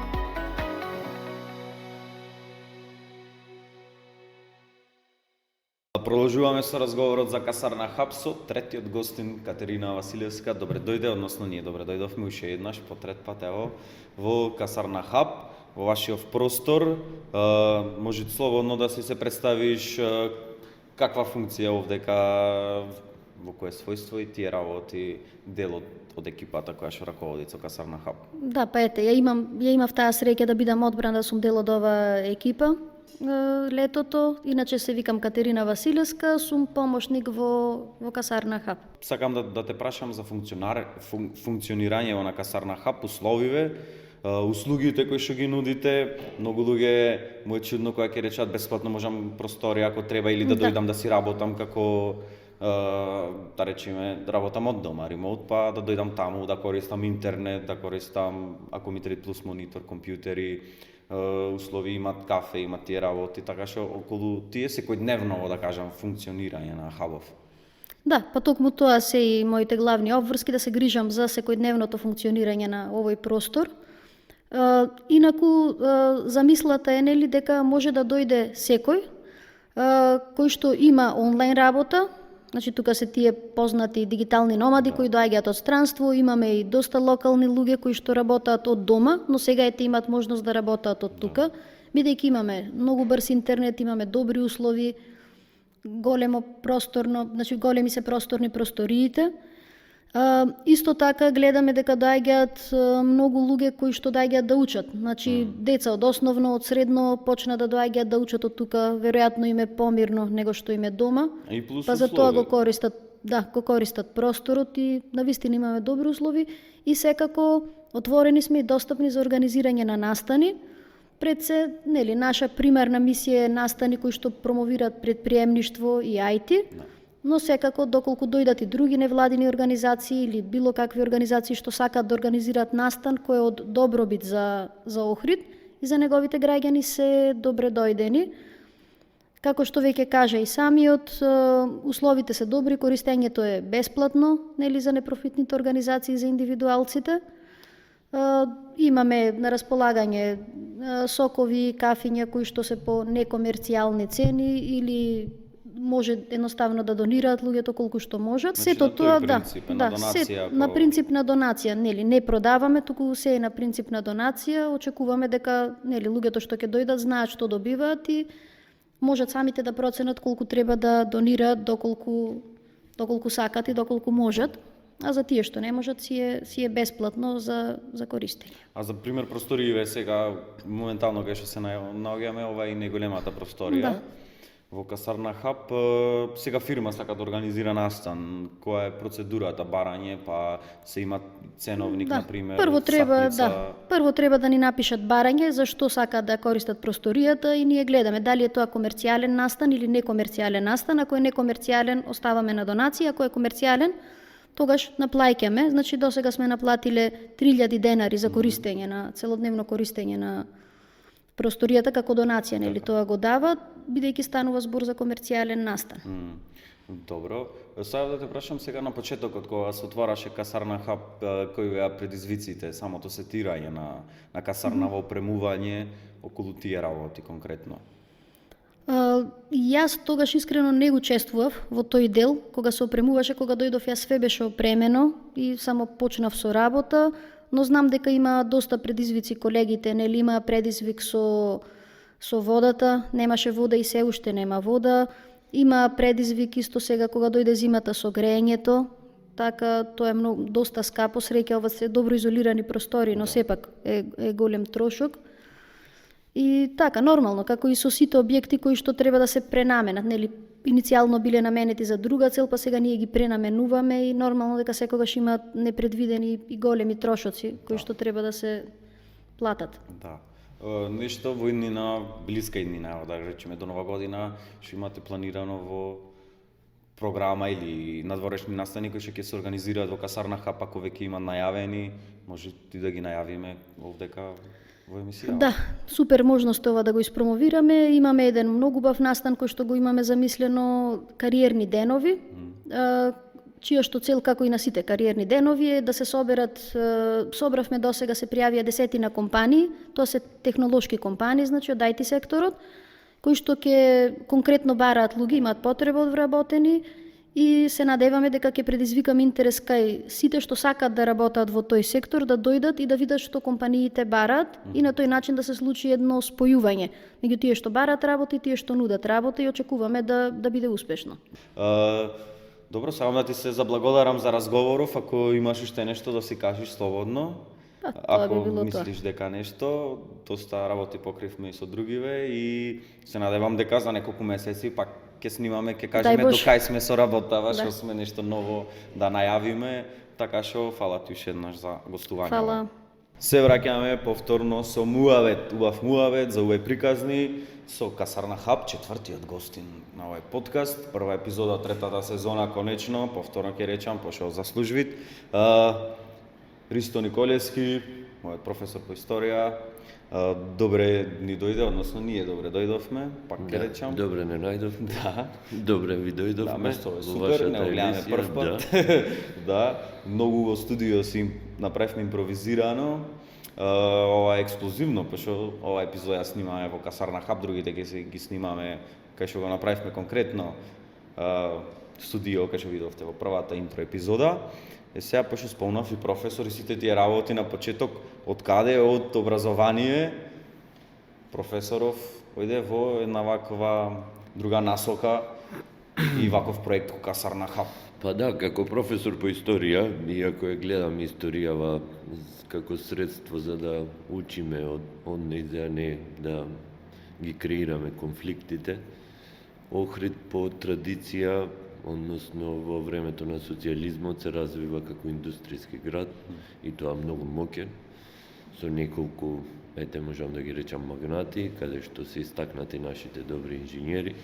Продолжуваме со разговорот за Касарна Hub со третиот гостин Катерина Василевска. Добре дојде, односно ние добре дојдовме уште еднаш по трет пат ево во Касарна Hub, во вашиот простор. Може слободно да си се представиш каква функција овдека, во кое својство и тие работи дел од екипата која што раководи со Касарна Hub. Да, па ете, ја имав таа среќа да бидам одбрана да сум дел од оваа екипа летото. Иначе се викам Катерина Василевска, сум помошник во Касарна Hub. Сакам да те прашам за функционирање на Касарна Hub, условиве, услугите кои што ги нудите. Многу луѓе му е чудно кога ќе речат бесплатно можам просторија ако треба или да дојдам да си работам како да речеме работам од дома, ремоут, па да дојдам таму, да користам интернет, да користам ако ми треба плюс монитор, компјутери, услови, имат кафе, имат тие работи, така што околу тие секојдневно, да кажам, функционирање на хабов. Да, па токму тоа се и моите главни обврски, да се грижам за секојдневното функционирање на овој простор. Инаку, замислата е нели дека може да дојде секој кој што има онлайн работа. Значи тука се тие познати дигитални номади кои доаѓаат од странство, имаме и доста локални луѓе кои што работат од дома, но сега ете имаат можност да работат од тука, бидејќи имаме многу брз интернет, имаме добри услови, големо просторно, значи големи се просторни просториите. Исто така гледаме дека доаѓаат многу луѓе кои што доаѓаат да учат. Значи деца од основно, од средно почна да доаѓаат да учат од тука, веројатно им е помирно него што им е дома. Па за тоа го користат просторот и навистина имаме добри услови и секако отворени сме и достапни за организирање на настани. Пред се, нели, наша примарна мисија е настани кои што промовираат предприемништво и IT. Но секако, доколку дојдат и други невладини организации или било какви организации што сакаат да организираат настан кој е од добробит за Охрид и за неговите граѓани, се добре дојдени. Како што веќе кажа и самиот, условите се добри, користењето е бесплатно, нели, за непрофитните организации и за индивидуалците. Имаме на располагање сокови, кафиња кои што се по некомерцијални цени или може едноставно да донираат луѓето колку што можат. Значи, сето тоа на принцип на донација, нели, не продаваме, туку се е на принцип на донација. Очекуваме дека, нели, луѓето што ќе дојдат знаат што добиваат и можат самите да проценат колку треба да донираат, доколку сакат и доколку можат. А за тие што не можат си е бесплатно за користење. А за пример просториите сега моментално кај што се наоѓаме, ова е најголемата просторија. Во Касарна Хаб сега фирма сака да организира настан. Која е процедурата, барање, па се има ценовник, например, сатница? Прво треба да ни напишат барање зашто сакаат да користат просторијата и ние гледаме дали е тоа комерцијален настан или некомерцијален настан. Ако е некомерцијален, оставаме на донација, ако е комерцијален, тогаш наплаќаме. Значи досега сме наплатиле 3000 денари за користење на целодневно користење на просторијата како донација, нели тоа го дава, бидејќи станува збор за комерцијален настан. Добро. Сега да те прашам сега на почетокот, кога се отвараше Касарна Хаб, кои беа предизвиците, самото сетирање на касарна во опремување, околу тие работи конкретно? Јас тогаш искрено не учествував во тој дел, кога се опремуваше, кога дојдов јас све беше опремено и само почнав со работа, но знам дека има доста предизвици колегите, нели има предизвик со водата, немаше вода и се уште нема вода, има предизвик исто сега кога дојде зимата со грејењето, така тоа е доста скапо, среќа ова се добро изолирани простори, но сепак е голем трошок. И така, нормално, како и со сите објекти кои што треба да се пренаменат, нели, иницијално биле наменети за друга цел, па сега ние ги пренаменуваме и нормално дека секогаш има непредвидени и големи трошоци кои што треба да се платат. Да. Нешто во иднина, блиска иднина, да речеме до Нова година, што имате планирано во програма или надворешни настани кои што ќе се организираат во Касарна Хаб, ако веќе има најавени, може ти да ги најавиме овдека во емисија? Да, супер можност ова да го испромовираме. Имаме еден многу бав настан кој што го имаме замислено, кариерни денови, чија што цел, како и на сите кариерни денови, е да се собравме досега се пријавија 10 компании, тоа се технолошки компании, значи од IT секторот, кои што ќе конкретно бараат луѓе, имаат потреба од вработени и се надеваме дека ќе предизвикаме интерес кај сите што сакаат да работат во тој сектор, да дојдат и да видат што компаниите бараат и на тој начин да се случи едно спојување меѓу тие што бараат работа и тие што нудат работа и очекуваме да биде успешно. Добро, сакам да ти се заблагодарам за разговоров, ако имаш уште нешто да си кажеш слободно. Тоа би било тоа. Мислиш дека нешто, доста работи покривме и со другиве и се надевам дека за неколку месеци пак ќе снимаме, ќе кажеме до кај сме со работава, што сме нешто ново да најавиме, така што фала ти уште еднаш за гостување. Фала. Се враќаме повторно со муавет, убав муавет за овој приказни со Касарна Хаб, четвртиот гостин на овој подкаст, прва епизода, третата сезона, конечно, повторно ќе речам, пошто заслужвит. Ристо Николевски, мојот професор по историја, добре ни дојде, односно ние добре дојдовме, пак ќе речам. Добре не најдовме. Да. Добре ви дојдовме. Да, место е супер, не го гледаме прв пат. Да, многу во студио си направивме импровизирано. Ова е ексклузивно, пошто ова епизода снимаме во Касарна Хаб, другите ќе ги снимаме кај што го направивме конкретно студио, кај што видовте во првата интро епизода. Сега, пошто спомнав и професор и сите тие работи на почеток, од каде, од образование, професоров ојде во една ваква друга насока и ваков проект ко Касарна Хаб. Па да, како професор по историја, иако ја гледам историјава како средство за да учиме од нејзе, а не да ги креираме конфликтите, Охрид по традиција, односно во времето на социјализмот се развива како индустријски град и тоа многу моќен, со неколку, можам да ги речам, магнати, каде што се истакнати нашите добри инженери.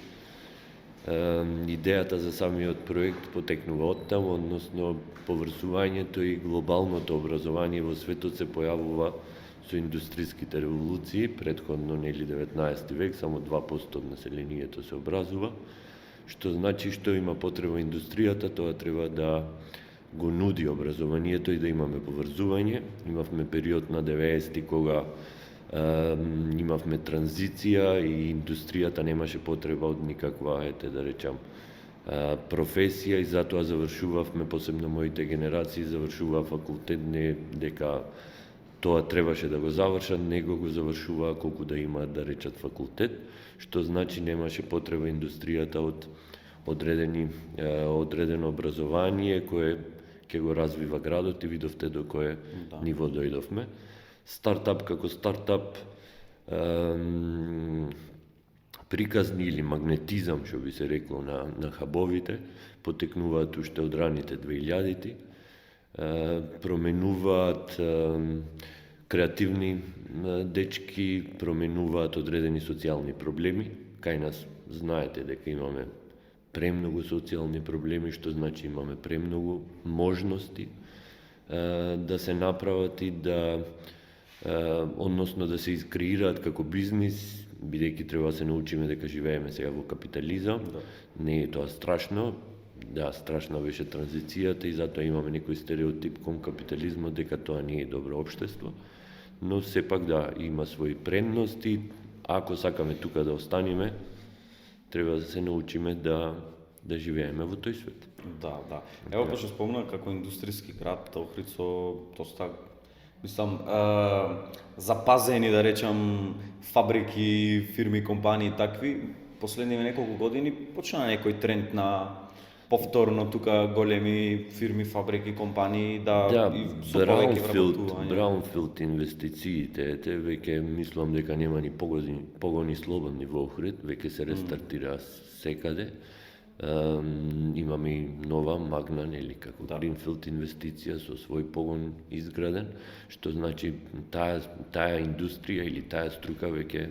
Идејата за самиот проект потекнува оттам, односно поврзувањето и глобалното образование во светот се појавува со индустријските револуции, претходно нели 19 век, само 2% од населението се образува, што значи што има потреба индустријата, тоа треба да го нуди образованието и да имаме поврзување. Имавме период на 90-ти кога имавме транзиција и индустријата немаше потреба од никаква, да речам, професија и затоа завршувавме, посебно моите генерации, завршуваа факултет, не дека тоа требаше да го завршат, него го завршуваа колку да имаат да речат факултет, што значи немаше потреба индустријата од одредено образование кое ќе го развива градот и видовте до кое ниво дојдовме. Стартап како стартап приказни или магнетизам, што би се рекло на хабовите, потекнуваат уште од раните 2000-ти, променуваат креативни дечки, променуваат одредени социјални проблеми. Кај нас знаете дека имаме премногу социјални проблеми, што значи имаме премногу можности да се направат и односно да се искреираат како бизнис, бидејќи треба да се научиме дека живееме сега во капитализам. Не е тоа страшно. Да, страшна беше транзицијата и затоа имаме некој стереотип кон капитализмот дека тоа не е добро општество. Но сепак да, има своји предности. Ако сакаме тука да останеме, треба да се научиме да живееме во тој свет. Да. Ево пошто спомна како индустријски град, Охрид со доста запазени, да речам, фабрики, фирми, компании такви. Последниве неколку години почна некој тренд на повторно тука големи фирми, фабрики, компании да со повеќе вработување. Браунфилд инвестициите, веќе мислам дека нема ни погони слободни во Охрид, веќе се рестартира секаде. Имаме и нова Магна, нели, како Гринфилд инвестиција со свој погон изграден, што значи таа индустрија или таа струка веќе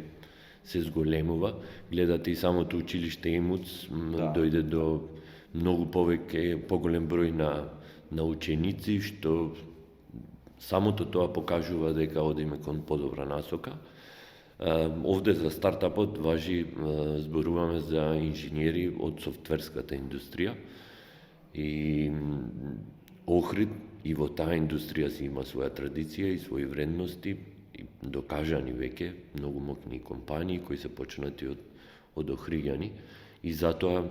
се зголемува. Гледате и самото училиште ИМУЦ дојде до многу поголем број на ученици, што самото тоа покажува дека одиме кон подобра насока. Овде за стартапот важи, зборуваме за инженери од софтверската индустрија и Охрид и во таа индустрија си има своја традиција и своји вредности и докажани веќе многу моќни компании кои се почнати од охриѓани и затоа,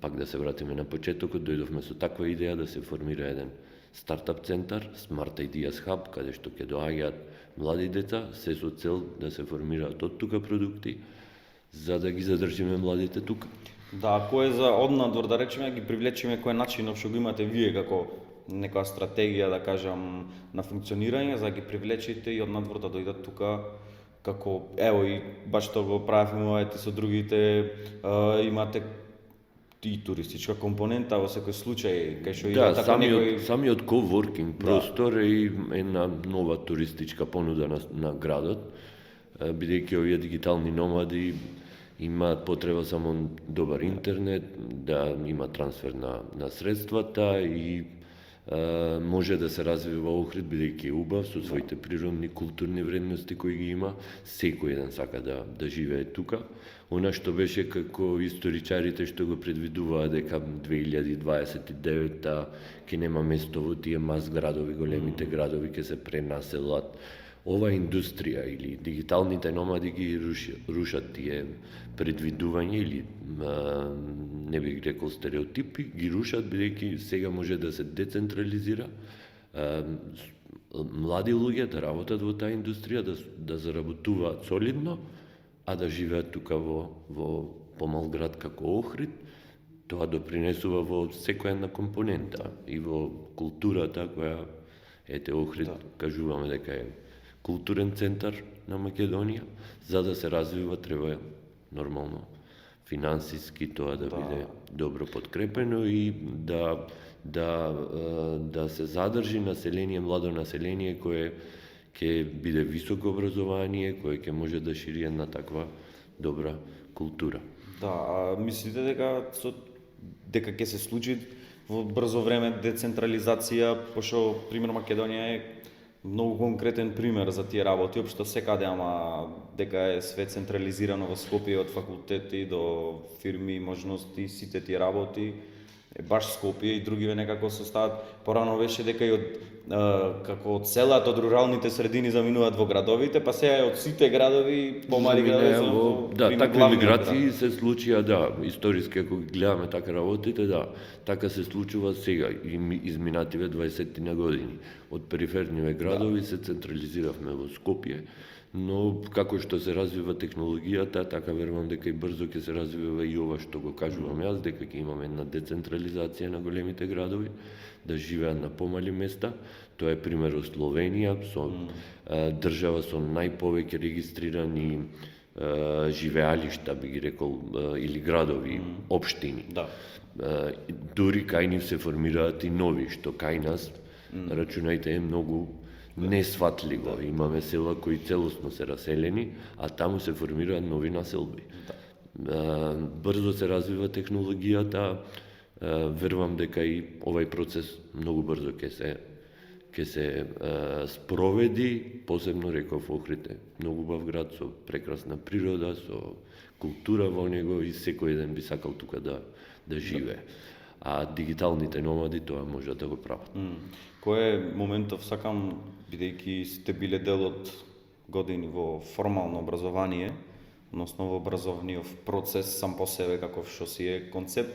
пак да се вратиме на почетокот, дојдовме со таква идеја да се формира еден стартап центар, Smart Ideas Hub, каде што ќе доаѓаат млади деца, се со цел да се формираат од тука продукти, за да ги задржиме младите тука. Да, кој е за однадвор, да речеме, ги привлечеме кој начинов што го имате вие како некоја стратегија, да кажам, на функционирање, за да ги привлечете и однадвор да дојдат тука, како, ево и баш што го правиме со другите, имате и туристичка компонента во секој случај, кај што да, самиот coworking простор е и една нова туристичка понуда на градот, бидејќи овие дигитални номади имаат потреба само добар интернет, да има трансфер на средствата и може да се развива Охрид, бидејќи е убав со своите природни, културни вредности кои ги има. Секој еден сака да живее тука. Она што беше како историчарите што го предвидуваа дека 2029 ќе нема место во тие мас градови, големите градови ќе се пренаселат. Ова индустрија или дигиталните номади ги рушат тие предвидувања или не бих рекол стереотипи, ги рушат бидејќи сега може да се децентрализира. Млади луѓе да работат во таа индустрија, да заработуваат солидно, а да живеат тука во помал град како Охрид. Тоа допринесува во секоја една компонента и во културата која Охрид кажуваме дека е културен центар на Македонија. За да се развива треба нормално финансиски тоа да биде добро подкрепено и да се задржи население, младо население кое ќе биде високо образование, кое ќе може да шири една таква добра култура. Да, а мислите дека ќе се случи во брзо време децентрализација, пошто пример Македонија е многу конкретен пример за тие работи, општо секаде, ама дека е све централизирано во Скопје, од факултети до фирми, можности, сите тие работи, баш Скопје и другиве некако се стават. Порано беше дека и како од селата, од руралните средини заминуваат во градовите, па сега од сите градови, помали градови такви миграции се случија, историски ако гледаме така работите, така се случува сега и изминативе 20 на години. Од периферниве градови се централизиравме во Скопје, но како што се развива технологијата, така верувам дека и брзо ќе се развива и ова што го кажувам јас, дека ќе имаме една децентрализација на големите градови, да живеат на помали места. Тоа е пример од Словенија, со држава со најповеќе регистрирани живеалишта, би ги рекол, или градови, општини. Да. Дури кај нив се формираат и нови, што кај нас, рачунајте, е многу несватливо. Имаме села кои целосно се раселени, а таму се формираат нови населби. Брзо се развива технологијата, верувам дека и овај процес многу брзо ќе се спроведи, посебно реков Охрид е многу убав град со прекрасна природа, со култура во него и секој ден би сакал тука да живее. А дигиталните номади тоа може да го прават. Кој е моментов, сакам, бидејќи сте биле дел од години во формално образование, односно во образовниот процес сам по себе каков што си е концепт,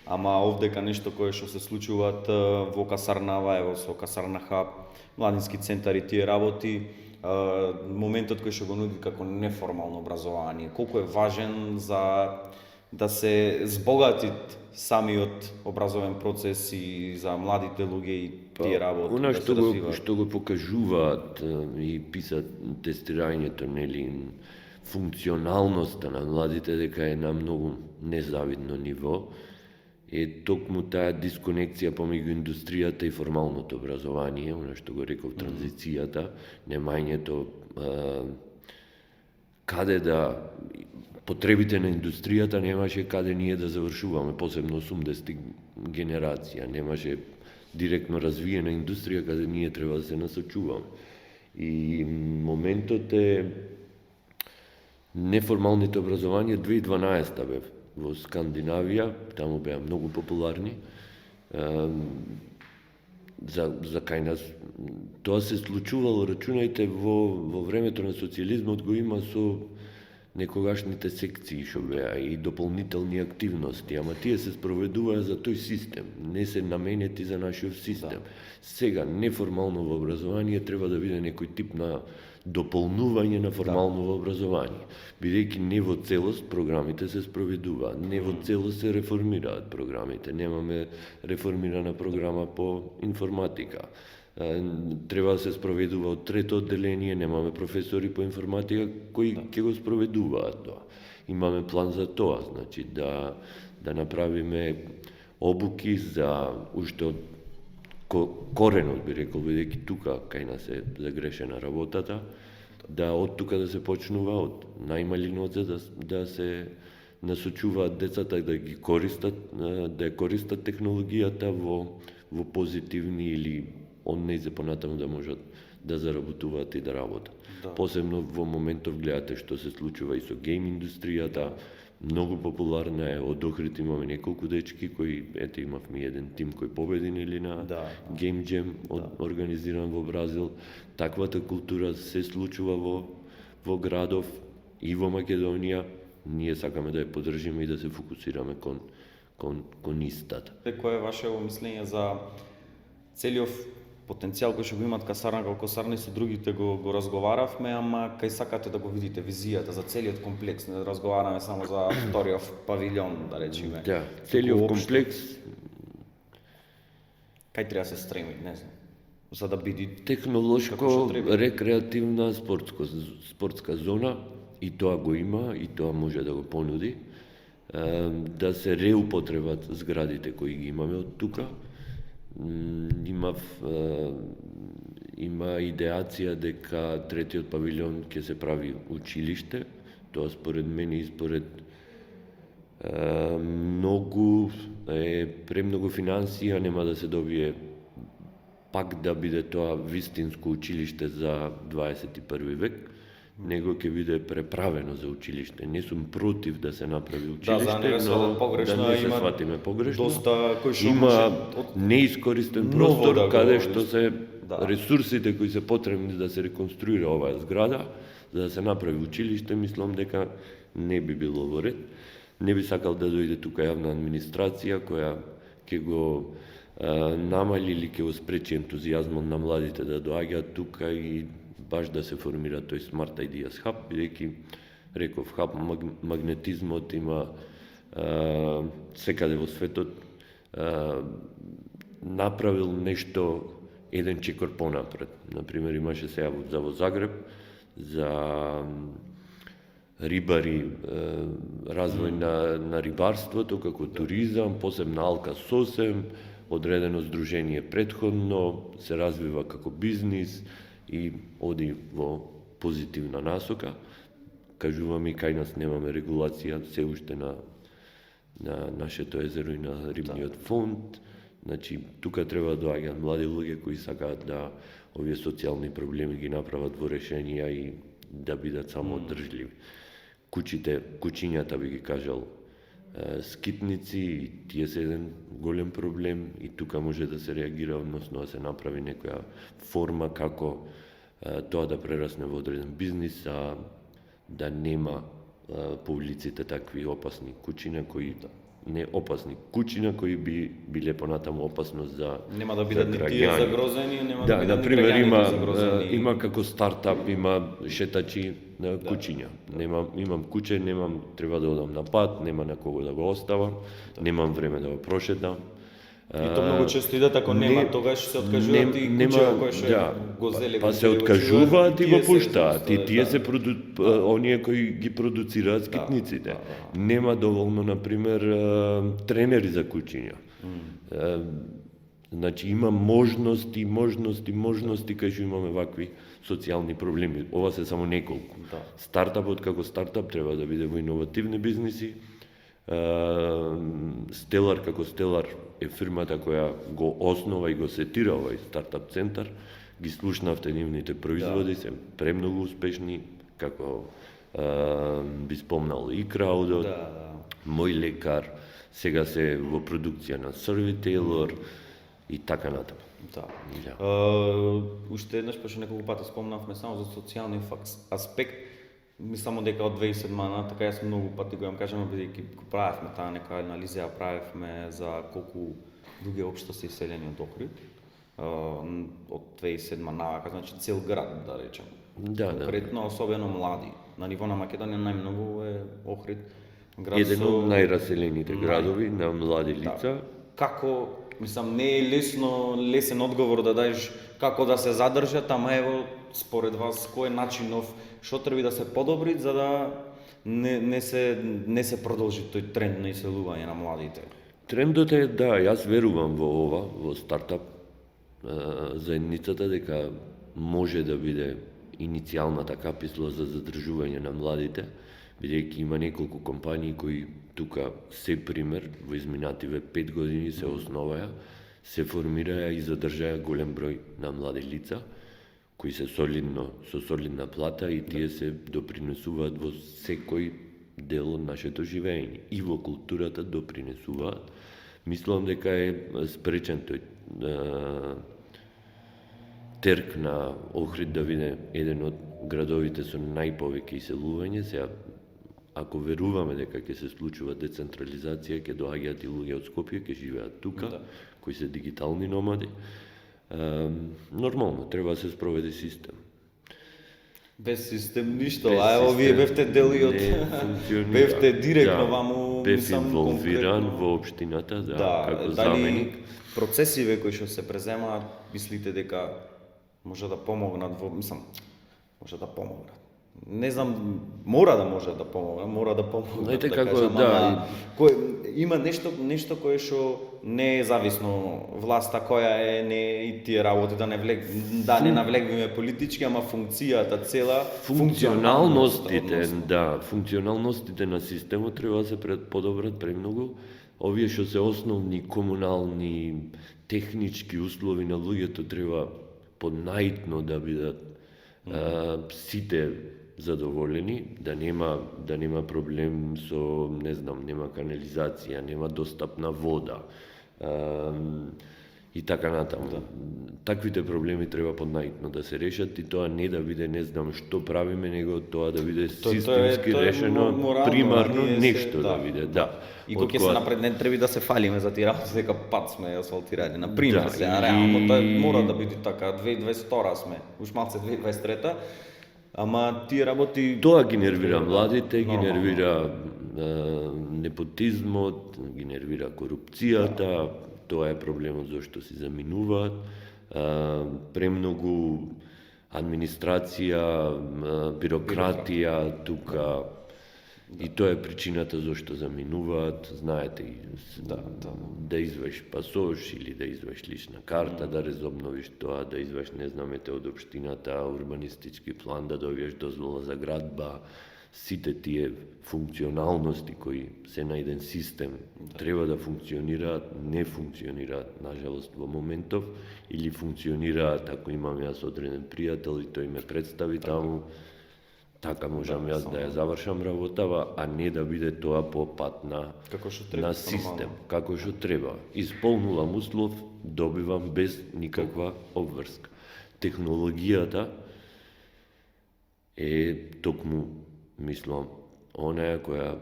ама овдека нешто кое што се случуваат во Касарнава, ево со Касарна Хаб, младински центар и тие работи, моментот кој што го нуди како неформално образование, колку е важен за да се збогатит самиот образовен процес и за младите луѓе и тие работи. Она да се што го покажуваат и писат тестирањето, нели, функционалноста на младите дека е на многу незавидно ниво, е токму таа дисконекција помеѓу индустријата и формалното образование, она што го реков транзицијата, немањето каде да потребите на индустријата немаше каде ние да завршуваме, посебно 80-ти генерација, немаше директно развиена индустрија каде ние треба да се насочуваме. И моментот е неформалните образование 2012 бе во Скандинавија, таму беа многу популарни. За кај нас тоа се случувало, рачунајте, во времето на социјализмот го има со некогашните секции што беа и дополнителни активности, ама тие се спроведуваа за тој систем, не се наменети за нашиот систем. Сега неформално во образование треба да биде некој тип на дополнување на формално во образование, бидејќи не во целост програмите се спроведуваат, не во целост се реформираат програмите, немаме реформирана програма по информатика. Треба да се спроведува од трето одделение, немаме професори по информатика кои ќе го спроведуваат тоа. Имаме план за тоа, значи да направиме обуки за уште од коренот, би рекол, бидејќи тука кај нас е загрешена работата, да од тука да се почнува од најмали ноце да се насочуваат децата да ги користат, да ја користат технологијата во позитивни или онези понатаму да можат да заработуваат и да работат. Посебно во моментов гледате што се случува и со гейм индустријата, многу популарна е, од Охрид имаме неколку дечки кои, ете имавме еден тим кој победи нели на Game Jam организиран во Бразил. Таквата култура се случува во градов и во Македонија. Ние сакаме да ја поддржиме и да се фокусираме кон истата. Кој е вашето мислење за целиот потенцијал кој што го имаат Касарна како Касарна и со другите го разговаравме, ама кај сакате да го видите визијата за целиот комплекс, не разговараме само за вториот павилјон, да речеме. Да, целиот комплекс кај треба се стреми, не знам, за да биде технолошко рекреативна спортска зона, и тоа го има, и тоа може да го понуди, да се реупотребат зградите кои ги имаме од тука. Има идеација дека третиот павилјон ќе се прави училиште. Тоа според мене и според премногу финансија нема да се добие пак да биде тоа вистинско училиште за 21 век, него ќе биде преправено за училиште. Не сум против да се направи училиште, но да не се сватиме погрешно. Има неискористен простор каде што се ресурсите кои се потребни да се реконструира оваа зграда, за да се направи училиште, мислам дека не би било во ред. Не би сакал да дојде тука јавна администрација која ќе го намали или ќе го спречи ентузијазмот на младите да доаѓаат тука и баш да се формира тој Smart Ideas Hub, бидејќи реков хаб магнетизмот има секаде во светот направил нешто еден чекор понапред. Например, имаше сега во Загреб за рибари, развој на рибарството како туризам, посебна Алка Сосем, одредено здружение претходно, се развива како бизнис и оди во позитивна насока. Кажуваме, кај нас немаме регулација се уште на нашето езеро и на рибниот фонд. Значи, тука треба да доаѓаат млади луѓе кои сакаат да овие социјални проблеми ги направат во решенија и да бидат самоодржливи. Кучињата би ги кажал, скитници, и тие се еден голем проблем и тука може да се реагира, односно да се направи некоја форма како тоа да прерасне во одреден бизнис, а да нема по улиците такви опасни кучиња кои не опасни кучиња кои би биле понатаму опасност за нема да бидат ни тие загрозени, нема да бидат например ни загрозени. има како стартап, има шетачи на кучиња. Имам куче, треба да одам на пат, нема на кого да го оставам, немам време да го прошетам. И то многу често идат, ако нема, тогаш се откажуваат и кучева кој што го зеле. Па се откажуваат и го пуштаат. И тие се оние кои ги продуцираат скитниците. Нема доволно, например, тренери за кучиња. Значи има можности кај што имаме вакви социјални проблеми. Ова се само неколку. Стартапот како стартап треба да биде во иновативни бизниси. Стелар како Стелар е фирмата која го основа и го сетира овај стартап центар. Ги слушнавте нивните производи, се премногу успешни, како би спомнал и Краудот, Мој лекар, сега се во продукција на Survey Taylor и така натаму. Уште еднаш, пошто неколку пати спомнавме само за социјалниот аспект. Мислам дека од 2007 така јас многу пати го кажам, бидејќи го правевме таа нека анализа, правевме за колку луѓе општо се иселени од Охрид. Од 2007 навака, значи цел град, да речем. Конкретно, особено млади. На ниво на Македонија најмногу е Охрид. Еден од најраселените градови на млади лица. Како, мислам, не е лесен одговор да дадеш како да се задржат, ама ево, според вас, кој е начинов, што треба да се подобри за да не се продолжи тој тренд на иселување на младите? Трендот е, јас верувам во ова, во стартап заедницата, дека може да биде иницијалната каписла за задржување на младите, бидејќи има неколку компании кои тука се пример во изминативе 5 години се основаја, се формираја и задржаја голем број на млади лица кои се со солидна плата и тие се допринесуваат во секој дел од нашето живење и во културата допринесуваат. Мислам дека е спречен тој терк на Охрид да биде еден од градовите со најповеќе иселување. Сега, ако веруваме дека ќе се случува децентрализација, ќе доаѓаат и луѓе од Скопје, ќе живеат тука, кои се дигитални номади. Нормално, треба да се спроведе систем. Без систем ништо, а ево вие бевте дел и од... бевте директно ваму... Бев инволвиран во општината, како заменик. Процесиве кои што се преземаат, мислите дека може да помогнат во... може да помогнат. Не знам, мора да помогнат. Знаете како, има нешто кое што не е зависно власта која е, не и тие работи да не навлегваме политички, ама функцијата цела, функционалностите на системот треба да се подобрат премногу. Овие што се основни комунални, технички услови на луѓето треба понаитно да бидат сите задоволени, да нема проблем со, не знам, нема канализација, нема достапна вода и така натаму. Таквите проблеми треба понаитно да се решат и тоа не да биде не знам што правиме, него тоа да биде системски решено, примарно нешто да биде. И кога ќе се напред не треба да се фалиме за тие работи, дека пат сме асфалтирани, на пример, реално тоа мора да биде така, 2022 сме, уш малце 2023, ама тие работи... Тоа ги нервира младите, ги нервира непотизмот, ги нервира корупцијата, тоа е проблемот зашто си заминуваат, премногу администрација, бирократија, тука И тоа е причината зашто заминуваат, знаете, да извадиш пасош или да извадиш лична карта, да резобновиш тоа, да извадиш, не знамете, од општината, урбанистички план, да добиеш дозвола за градба. Сите тие функционалности кои се на еден систем треба да функционираат, не функционираат, нажалост, во моментов, или функционираат ако имам јас одреден пријател и тој ме представи таму, така можам јас да ја завршам работава, а не да биде тоа по пат на систем, како што треба. Исполнувам услов, добивам без никаква обврска. Технологијата е токму, мислам, онаја која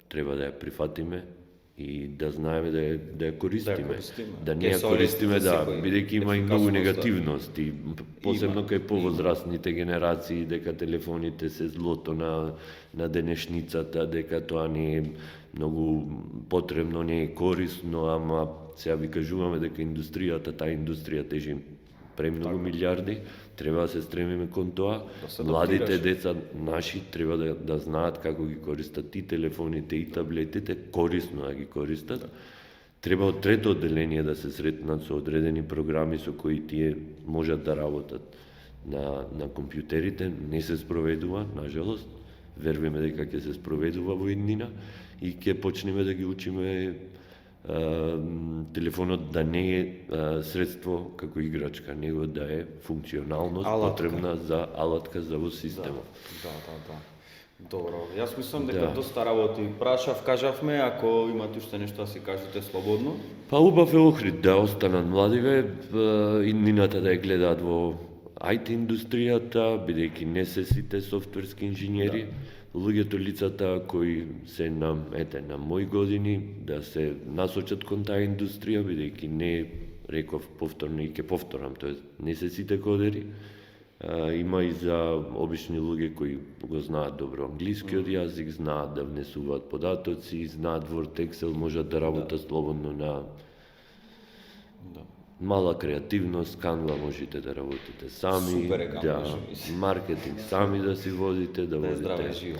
треба да ја прифатиме и да знаеме да ја користиме. Да не ја користиме, бидејќи има и многу негативности, посебно кај повозрастните генерации, дека телефоните се злото на денешницата, дека тоа не е многу потребно, не е корисно, ама сега ви кажуваме дека таа индустрија тежи премногу милиарди, треба да се стремиме кон тоа. Младите деца наши треба да знаат како ги користат и телефоните и таблетите, корисно да ги користат. Треба од трето одделение да се сретнат со одредени програми со кои тие можат да работат на компјутерите. Не се спроведува, нажалост. Веруваме дека ќе се спроведува во иднина и ќе почнеме да ги учиме телефонот да не е средство како играчка, него да е функционалност потребна за алатка за во системот. Да. Добро, јас мислам дека доста работи кажавме, ако имате уште нешто да си кажете слободно. Па убав е Охрид да останат младиве, иднината да ја гледаат во IT индустријата, бидејќи не се сите софтверски инженери, луѓето, лицата кои се на мои години, да се насочат кон таа индустрија, бидејќи не, реков повторно и ќе повторам, тоест не се сите кодери. Има и за обични луѓе кои го знаат добро англискиот јазик, знаат да внесуваат податоци, знаат Word, Excel, можат да работат слободно на мала креативност, Canva можете да работите сами, маркетинг сами да си водите, да водите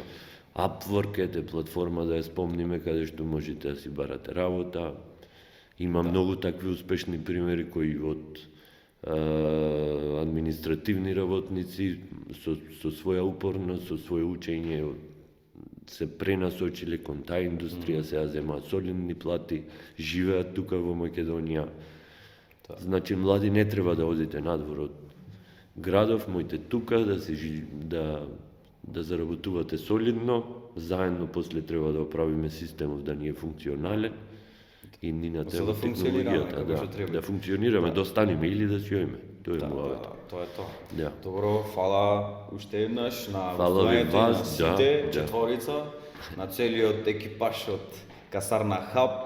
Upwork е платформа, да ја спомниме, каде што можете да си барате работа. Има многу такви успешни примери кои од административни работници со своја упорност, со своје учење се пренасочиле кон таа индустрија, сега земаат солидни плати, живеат тука во Македонија. Значи, млади не треба да одите надвор од градов, моите тука да заработувате солидно, заедно после треба да оправиме системов да ни е функционален и ни на треба технологијата да функционираме, да останеме или да си јоиме. Тоа е муавето. Тоа е тоа. Добро, фала уште еднаш на гостувањето на сите, четворица, на целиот екипаж од Касарна Хаб.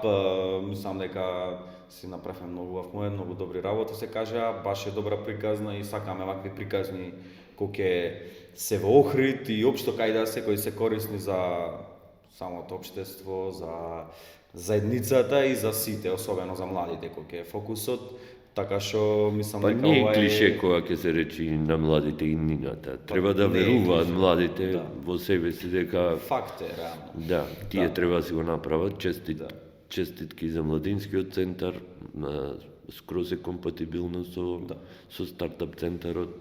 Мислам дека си направен многу момент, многу добри работи се кажа, баш е добра приказна и сакаме вакви приказни кои ќе се во Охрид и општо кај да се, кои се корисни за самото општество, за заедницата и за сите, особено за младите кои ќе е фокусот. Така што мислам дека ова е... Па не е клише кога ќе се речи на младите иднината. Треба да веруваат младите во себе си дека... Факт е, реално. Да, тие треба да си го направат. Честитки за Младинскиот центар, скроз е компатибилно со стартап центарот.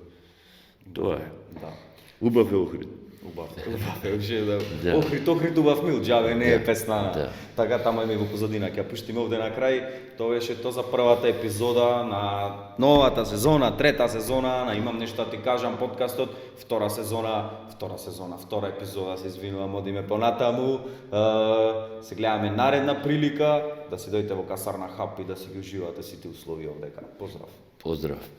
Тоа е. Убав е Охрид. Убав е уште Охрид убав мил, џабе не е песна. Така таму има и во позадина, ќе ја пуштиме овде на крај. Тоа беше тоа за првата епизода на новата сезона, трета сезона на Имам нешто да ти кажам подкастот, втора епизода, се извинувам, одиме понатаму. Се гледаме наредна прилика да си дојдете во Касарна Хаб и да си ги уживате сите услови овдека. Поздрав. Поздрав.